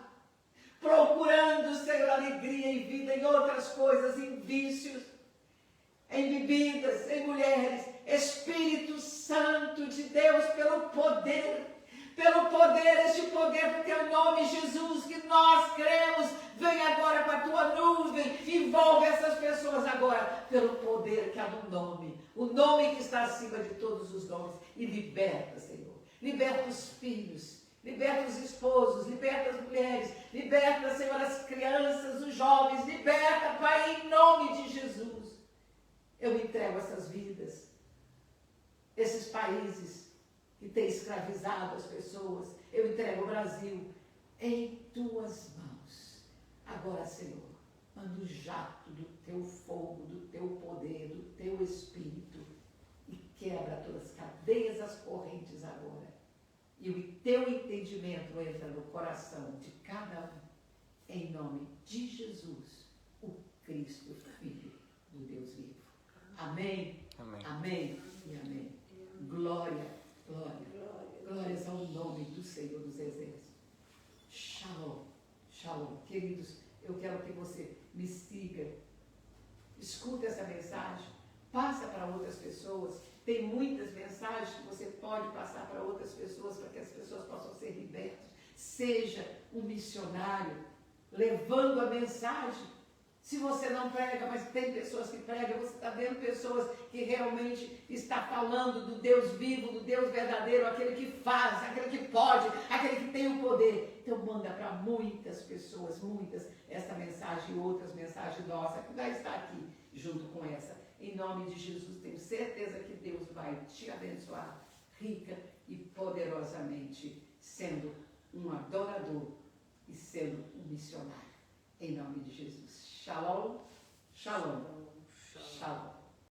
procurando, Senhor, alegria em vida, em outras coisas, em vícios, em bebidas, em mulheres. Espírito Santo de Deus, pelo poder, este poder do teu nome, Jesus, que nós cremos, vem agora para a tua nuvem, envolve essas pessoas agora, pelo poder que há no nome, o nome que está acima de todos os nomes, e liberta, Senhor, liberta os filhos, liberta os esposos, liberta as mulheres, liberta, Senhor, as crianças, os jovens, liberta, Pai, em nome de Jesus. Eu entrego essas vidas, esses países que têm escravizado as pessoas, eu entrego o Brasil em tuas mãos. Agora, Senhor, manda o jato do teu fogo, do teu poder, do teu Espírito e quebra todas as cadeias, as correntes agora. E o teu entendimento entra no coração de cada um, em nome de Jesus, o Cristo, Filho do Deus vivo. Amém, amém, amém e amém. Glória, glória, glórias ao nome do Senhor dos Exércitos. Shalom, shalom. Queridos, eu quero que você me siga, escuta essa mensagem, passa para outras pessoas. Tem muitas mensagens que você pode passar para outras pessoas, para que as pessoas possam ser libertas. Seja um missionário, levando a mensagem. Se você não prega, mas tem pessoas que pregam, você está vendo pessoas que realmente estão falando do Deus vivo, do Deus verdadeiro, aquele que faz, aquele que pode, aquele que tem o poder. Então manda para muitas pessoas, muitas, essa mensagem e outras mensagens nossas, que vai estar aqui junto com essa. Em nome de Jesus, tenho certeza que Deus vai te abençoar rica e poderosamente, sendo um adorador e sendo um missionário. Em nome de Jesus. Shalom, shalom, shalom.